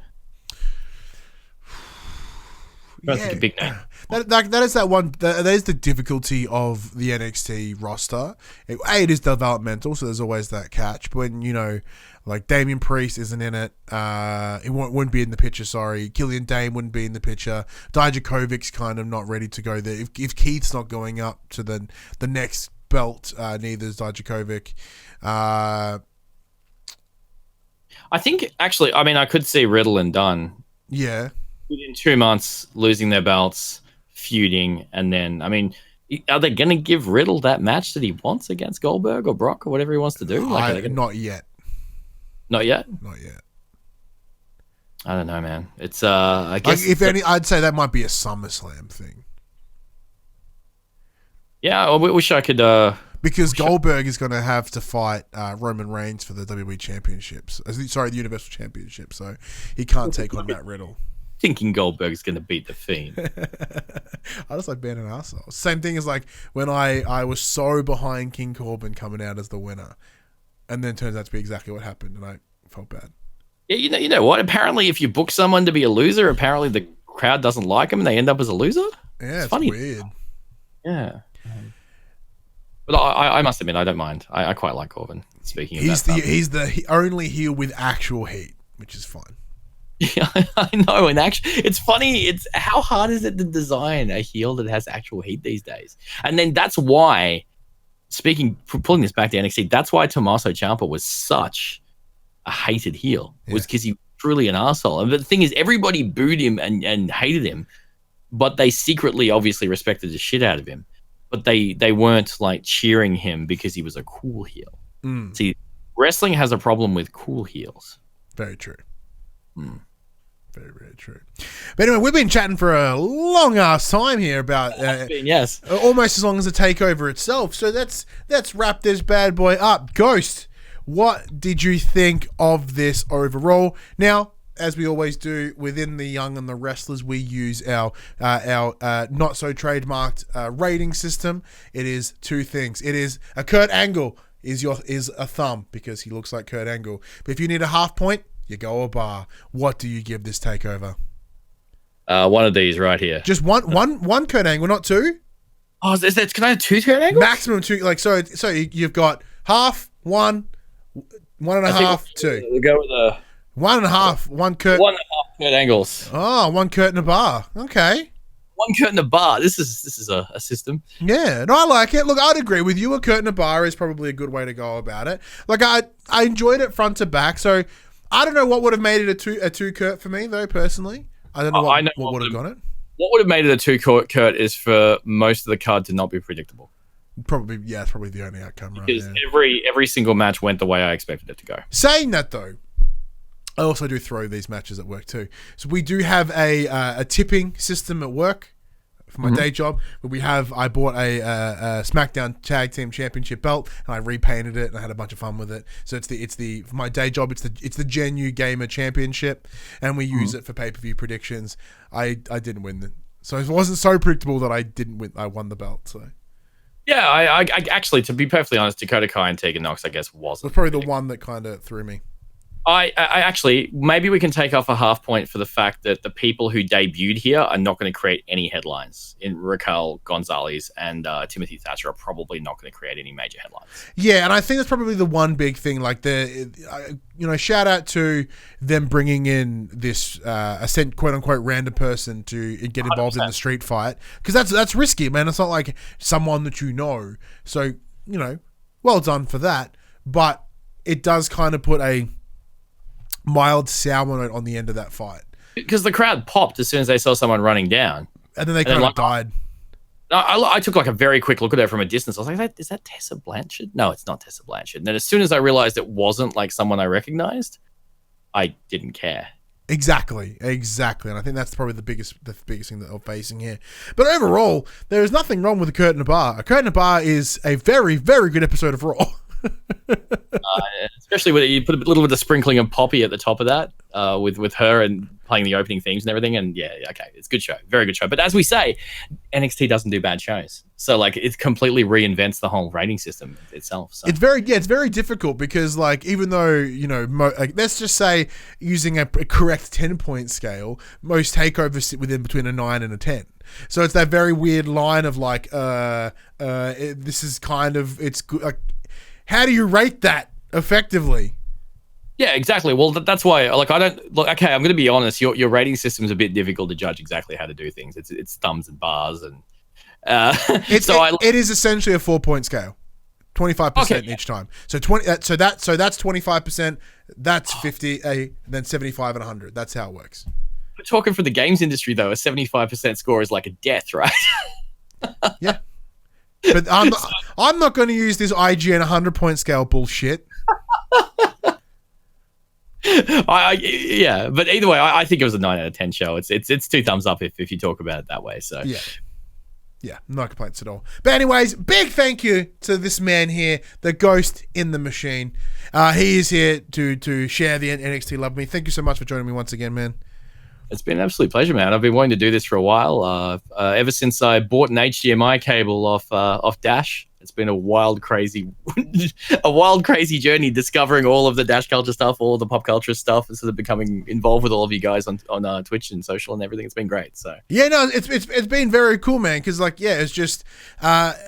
Yeah. A big name. That is that one. That is the difficulty of the NXT roster. It is developmental, so there's always that catch. But when like Damian Priest isn't in it, it wouldn't be in the picture. Sorry, Killian Dane wouldn't be in the picture. Dijakovic's kind of not ready to go there. If Keith's not going up to the next belt, neither is Dijakovic. I think actually, I mean, I could see Riddle and Dunn. Yeah. Within 2 months, losing their belts, feuding, and then, I mean, are they going to give Riddle that match that he wants against Goldberg or Brock or whatever he wants to do? Like, not yet. Not yet? Not yet. I don't know, man. It's, I guess... Like, if any, I'd say that might be a SummerSlam thing. Yeah, I wish I could... Because Goldberg is going to have to fight Roman Reigns for the WWE Championships. Sorry, the Universal Championship. So he can't take on Matt Riddle. Thinking Goldberg's going to beat the Fiend. I just like being an arsehole. Same thing as like when I was so behind King Corbin coming out as the winner, and then turns out to be exactly what happened, and I felt bad. Yeah, you know what? Apparently, if you book someone to be a loser, apparently the crowd doesn't like them and they end up as a loser. Yeah, it's funny. Weird. Yeah. But I must admit, I don't mind. I quite like Corbin. Speaking of he's the only heel with actual heat, which is fun. Yeah, I know. And actually, it's funny. It's how hard is it to design a heel that has actual heat these days? And then that's why, pulling this back to NXT, that's why Tommaso Ciampa was such a hated heel. Was because he was truly an arsehole. And the thing is, everybody booed him and hated him, but they secretly, obviously, respected the shit out of him. But they weren't like cheering him because he was a cool heel. See, wrestling has a problem with cool heels. Very true. Very, very true. But anyway, we've been chatting for a long ass time here about yes, almost as long as the takeover itself. So let's wrap this bad boy up. Ghost, what did you think of this overall? Now, as we always do within the Young and the Wrestlers, we use our not so trademarked rating system. It is two things. It is a Kurt Angle is a thumb because he looks like Kurt Angle. But if you need a half point, you go a bar. What do you give this takeover? One of these right here. Just one Kurt Angle, not two. Oh, can I have two Kurt Angles? Maximum two. Like so you've got half, one and a half, two. We'll go with a 1.5. One Kurt. 1.5 Kurt Angles. Oh, one Kurt in a bar. Okay. One Kurt in a bar. This is a system. Yeah, no, I like it. Look, I'd agree with you. A Kurt in a bar is probably a good way to go about it. Like I enjoyed it front to back. So I don't know what would have made it a two Kurt for me though. Personally, I don't know what would have got it. What would have made it a two Kurt is for most of the card to not be predictable. Probably, yeah, it's probably the only outcome, right? Because every single match went the way I expected it to go. Saying that though, I also do throw these matches at work too. So we do have a tipping system at work for my day job. Where I bought a SmackDown Tag Team Championship belt and I repainted it and I had a bunch of fun with it. So it's the for my day job it's the Genu Gamer Championship and we use it for pay-per-view predictions. I didn't win so it wasn't so predictable that I didn't win. I won the belt. So yeah, I actually, to be perfectly honest, Dakota Kai and Tegan Nox, I guess, wasn't. It was probably the one that kind of threw me. I actually, maybe we can take off a half point for the fact that the people who debuted here are not going to create any headlines. In Raquel Gonzalez and Timothy Thatcher are probably not going to create any major headlines. Yeah, and I think that's probably the one big thing. Like shout out to them bringing in this quote unquote random person to get involved 100%. In the street fight because that's risky, man. It's not like someone that you know. So well done for that. But it does kind of put a mild sour note on the end of that fight because the crowd popped as soon as they saw someone running down, and then they kind of died. I took like a very quick look at her from a distance. I was like, "Is that Tessa Blanchard?" No, it's not Tessa Blanchard. And then as soon as I realized it wasn't like someone I recognized, I didn't care. Exactly, and I think that's probably the biggest thing that I'm facing here. But overall, there is nothing wrong with a Kurt in a Bar. A Kurt in a Bar is a very, very good episode of Raw. Especially when you put a little bit of sprinkling of Poppy at the top of that, with her and playing the opening themes and everything. And yeah, okay, it's a good show, very good show. But as we say, NXT doesn't do bad shows, so like it completely reinvents the whole rating system itself. So. It's very difficult because like even though like, let's just say using a correct 10-point scale, most takeovers sit within between a 9 and a 10. So it's that very weird line of like this is kind of it's good. Like, how do you rate that effectively? Yeah, exactly. Well, that's why. Like, I don't look. Okay, I'm going to be honest. Your rating system is a bit difficult to judge exactly how to do things. It's thumbs and bars, and it is essentially a 4-point scale, 25% each time. So 20. So that's 25%. That's 50. And then 75 and 100. That's how it works. We're talking for the games industry, though. A 75% score is like a death, right? Yeah. But I'm not going to use this IGN 100-point scale bullshit. Yeah, but either way, I think it was a 9 out of 10 show. It's 2 thumbs up if you talk about it that way. So yeah, no complaints at all. But anyways, big thank you to this man here, the Ghost in the Machine. He is here to share the NXT love with me. Thank you so much for joining me once again, man. It's been an absolute pleasure, man. I've been wanting to do this for a while. Ever since I bought an HDMI cable off Dash. It's been a wild, crazy journey discovering all of the Dash culture stuff, all of the pop culture stuff, and sort of becoming involved with all of you guys on Twitch and social and everything. It's been great. So yeah, no, it's been very cool, man. Because like, yeah, it's just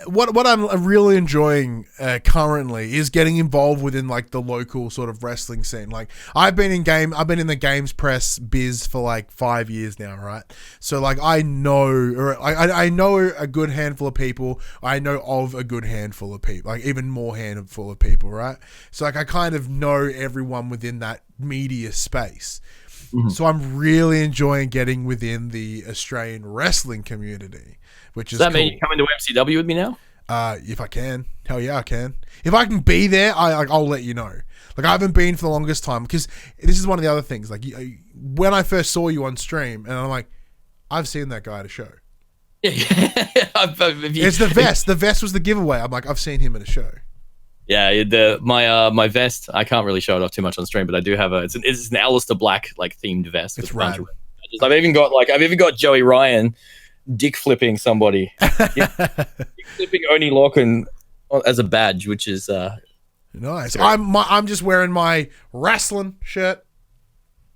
what I'm really enjoying currently is getting involved within like the local sort of wrestling scene. Like I've been in the games press biz for like 5 years now, right? So like I know a good handful of people. I know of a good handful of people, like even more handful of people, right? So like I kind of know everyone within that media space. Mm-hmm. So I'm really enjoying getting within the Australian wrestling community, which is Does that cool. mean you're coming to MCW with me now? If I can. Hell yeah, I can. If I can be there, I'll let you know. Like I haven't been for the longest time because this is one of the other things. Like when I first saw you on stream, and I'm like, I've seen that guy at a show. Yeah. It's the vest. The vest was the giveaway. I'm like, I've seen him at a show. Yeah, my vest. I can't really show it off too much on stream, but I do have it's an Aleister Black like themed vest. It's rad. I've even got Joey Ryan dick flipping somebody, dick flipping Oni Lorcan as a badge, which is nice. I'm just wearing my wrestling shirt.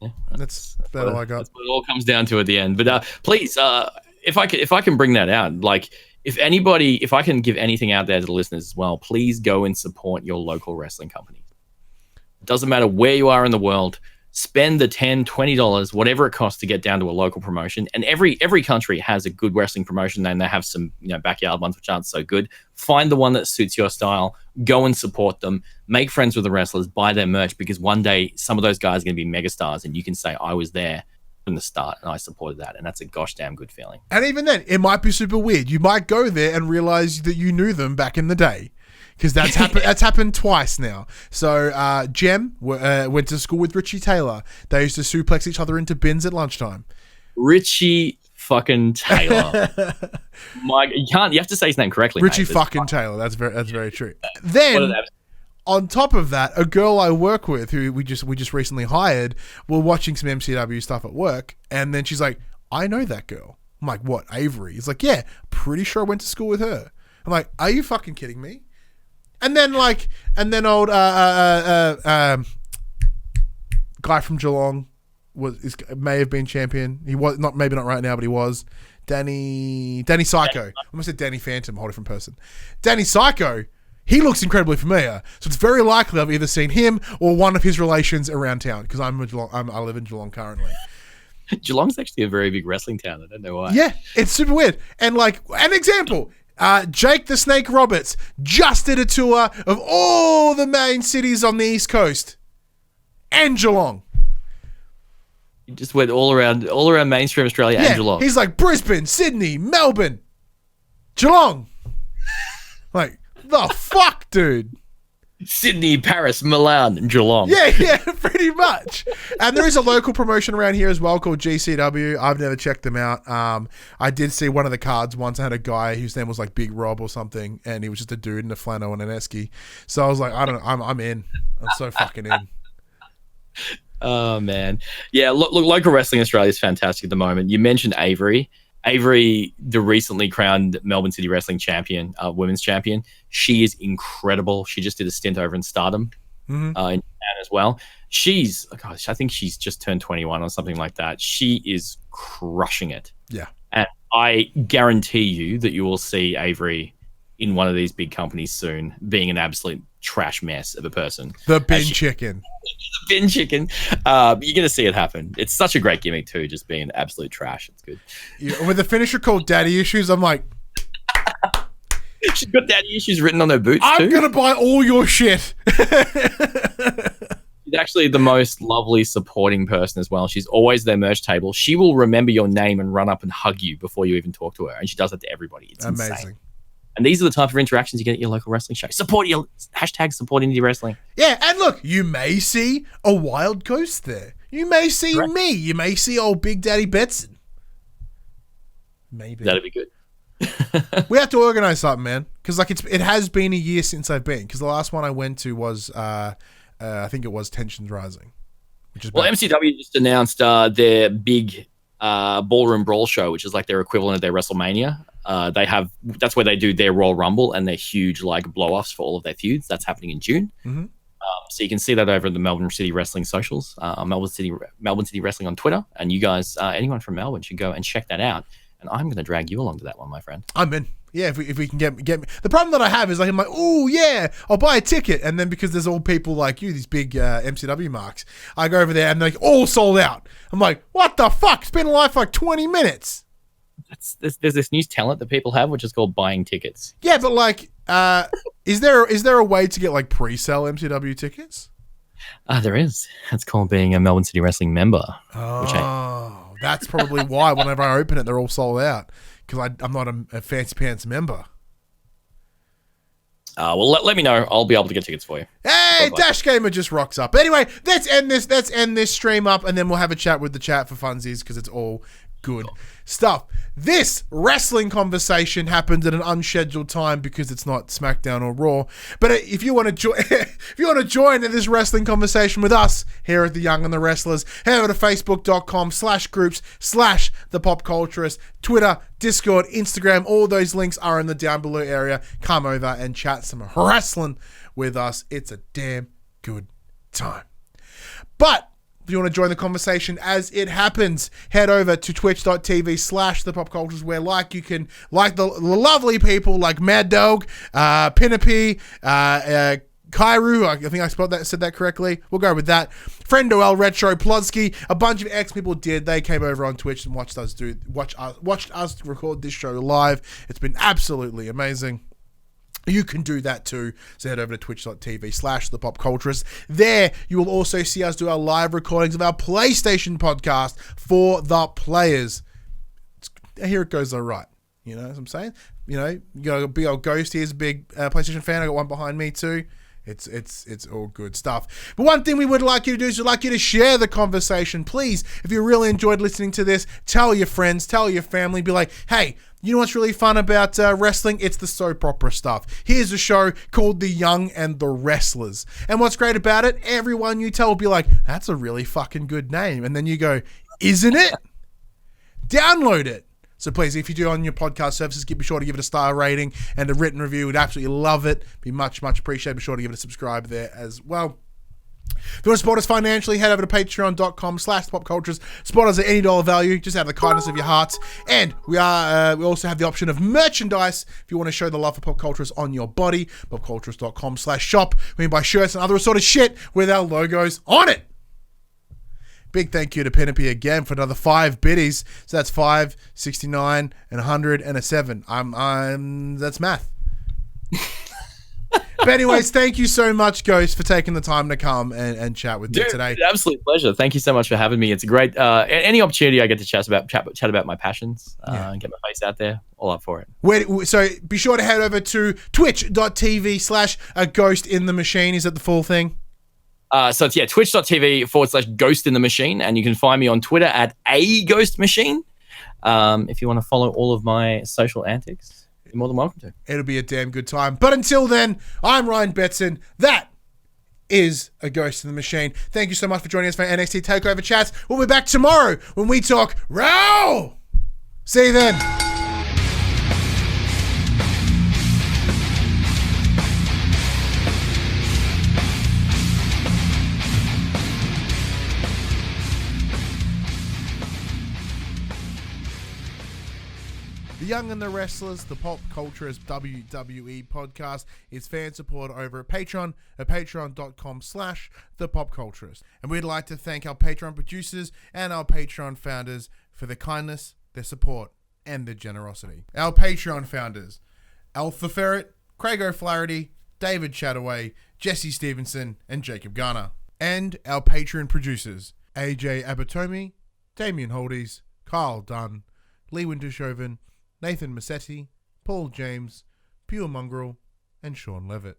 Yeah, that's all I got. That's what it all comes down to at the end. But please. If I can bring that out, like if I can give anything out there to the listeners as well, please go and support your local wrestling company. It doesn't matter where you are in the world. Spend the $10, $20, whatever it costs to get down to a local promotion. And every country has a good wrestling promotion, and they have some backyard ones which aren't so good. Find the one that suits your style. Go and support them. Make friends with the wrestlers. Buy their merch, because one day some of those guys are going to be megastars, and you can say, I was there from the start and I supported that, and that's a gosh damn good feeling. And even then, it might be super weird. You might go there and realize that you knew them back in the day, because that's happened. That's happened twice now. So Jem went to school with Richie Taylor. They used to suplex each other into bins at lunchtime. Richie fucking Taylor. You have to say his name correctly. Richie mate. fucking Taylor. That's very true. Then on top of that, a girl I work with who we just recently hired, we're watching some MCW stuff at work, and then she's like, I know that girl. I'm like, what, Avery? He's like, yeah, pretty sure I went to school with her. I'm like, are you fucking kidding me? And then old guy from Geelong may have been champion. He was maybe not right now, but he was. Danny Psycho. I almost said Danny Phantom, a whole different person. Danny Psycho. He looks incredibly familiar, so it's very likely I've either seen him or one of his relations around town, because I live in Geelong currently. Geelong's actually a very big wrestling town. I don't know why. Yeah, it's super weird. And like an example, Jake the Snake Roberts just did a tour of all the main cities on the East Coast and Geelong. He just went all around mainstream Australia and Geelong. He's like Brisbane, Sydney, Melbourne, Geelong. Like, the fuck, dude? Sydney, Paris, Milan, Geelong. Yeah, pretty much. And there is a local promotion around here as well called GCW. I've never checked them out. I did see one of the cards once. I had a guy whose name was like Big Rob or something, and he was just a dude in a flannel and an esky. So I was like, I don't know, I'm in. I'm so fucking in. Oh man, yeah. Look, local wrestling in Australia is fantastic at the moment. You mentioned Avery. Avery, the recently crowned Melbourne City Wrestling champion, women's champion. She is incredible. She just did a stint over in Stardom in Japan as well. I think she's just turned 21 or something like that. She is crushing it. Yeah. And I guarantee you that you will see Avery in one of these big companies soon being an absolute trash mess of a person. The bin chicken. The bin chicken. You're going to see it happen. It's such a great gimmick too, just being absolute trash. It's good. Yeah, with the finisher called Daddy Issues, I'm like... She's got daddy issues written on her boots too. I'm going to buy all your shit. She's actually the most lovely supporting person as well. She's always their merch table. She will remember your name and run up and hug you before you even talk to her. And she does that to everybody. It's amazing. Insane. And these are the type of interactions you get at your local wrestling show. Support your #support indie wrestling. Yeah, and look, you may see a wild ghost there. You may see me. You may see old Big Daddy Betson. Maybe. That'd be good. We have to organize something, man. Because like it has been a year since I've been. Because the last one I went to was I think it was Tensions Rising. MCW just announced their big Ballroom Brawl show, which is like their equivalent of their WrestleMania. That's where they do their Royal Rumble and their huge like blow-offs for all of their feuds. That's happening in June. Mm-hmm. So you can see that over at the Melbourne City Wrestling socials, Melbourne City Wrestling on Twitter, and you guys, anyone from Melbourne, should go and check that out. And I'm going to drag you along to that one, my friend. I'm in. Yeah, if we can get me. The problem that I have is like I'm like, oh yeah, I'll buy a ticket, and then because there's all people like you, these big MCW marks, I go over there and they're like all sold out. I'm like, what the fuck? It's been live for like 20 minutes. There's this new talent that people have, which is called buying tickets. Yeah, but like, is there a way to get like pre-sale MCW tickets? There is. It's called being a Melbourne City Wrestling member. Oh, that's probably why whenever I open it, they're all sold out. Because I'm not a Fancy Pants member. Well, let me know. I'll be able to get tickets for you. Hey, Dash Gamer just rocks up. Anyway, let's end this stream up, and then we'll have a chat with the chat for funsies because it's all good stuff. This wrestling conversation happened at an unscheduled time because it's not SmackDown or Raw. But if you want to join in this wrestling conversation with us here at The Young and the Wrestlers, head over to facebook.com/groups/thepopculturist, Twitter, Discord, Instagram. All those links are in the down below area. Come over and chat some wrestling with us. It's a damn good time. But if you want to join the conversation as it happens, head over to twitch.tv/thepopcultures, where you can like the lovely people like Mad Dog, Pinapi, Kairu, I think I said that correctly. We'll go with that. Friendoel, Retro, Plodsky, a bunch of X people did. They came over on Twitch and watched us record this show live. It's been absolutely amazing. You can do that too. So head over to twitch.tv/thepopculturist. There, you will also see us do our live recordings of our PlayStation podcast for the players. Here it goes all right. You know what I'm saying? You know, you got a big old Ghost. Here's a big PlayStation fan. I got one behind me too. It's all good stuff. But one thing we would like you to do is we'd like you to share the conversation. Please, if you really enjoyed listening to this, tell your friends, tell your family, be like, hey, you know what's really fun about wrestling? It's the soap opera stuff. Here's a show called The Young and the Wrestlers. And what's great about it, everyone you tell will be like, that's a really fucking good name. And then you go, isn't it? Download it. So please, if you do on your podcast services, be sure to give it a star rating and a written review. We'd absolutely love it. Be much, much appreciated. Be sure to give it a subscribe there as well. If you want to support us financially, head over to patreon.com/popcultures. Support us at any dollar value, just out of the kindness of your hearts. And we also have the option of merchandise if you want to show the love for Pop Cultures on your body. popcultures.com/shop. We can buy shirts and other sort of shit with our logos on it. Big thank you to Penelope again for another 5 biddies. So that's 5, 69, and 100, and a 7. That's math. But anyways, thank you so much, Ghost, for taking the time to come and chat with me today. Absolute pleasure. Thank you so much for having me. It's a great any opportunity I get to chat about my passions and get my face out there. All up for it. So be sure to head over to twitch.tv/GhostInTheMachine. Is that the full thing? So it's twitch.tv/GhostInTheMachine, and you can find me on Twitter at @GhostMachine. If you want to follow all of my social antics, you're more than welcome to. It'll be a damn good time. But until then, I'm Ryan Betson. That is a Ghost in the Machine. Thank you so much for joining us for NXT TakeOver chats. We'll be back tomorrow when we talk Raw. See you then. The Young and the Restless, the Pop Culturist WWE podcast, is fan support over at Patreon at patreon.com/thepopculturist. And we'd like to thank our Patreon producers and our Patreon founders for their kindness, their support, and their generosity. Our Patreon founders: Alpha Ferret, Craig O'Flaherty, David Chataway, Jesse Stevenson, and Jacob Garner. And our Patreon producers: AJ Abatomi, Damian Holdies, Kyle Dunn, Lee Wintershoven, Nathan Massetti, Paul James, Pure Mongrel, and Sean Levitt.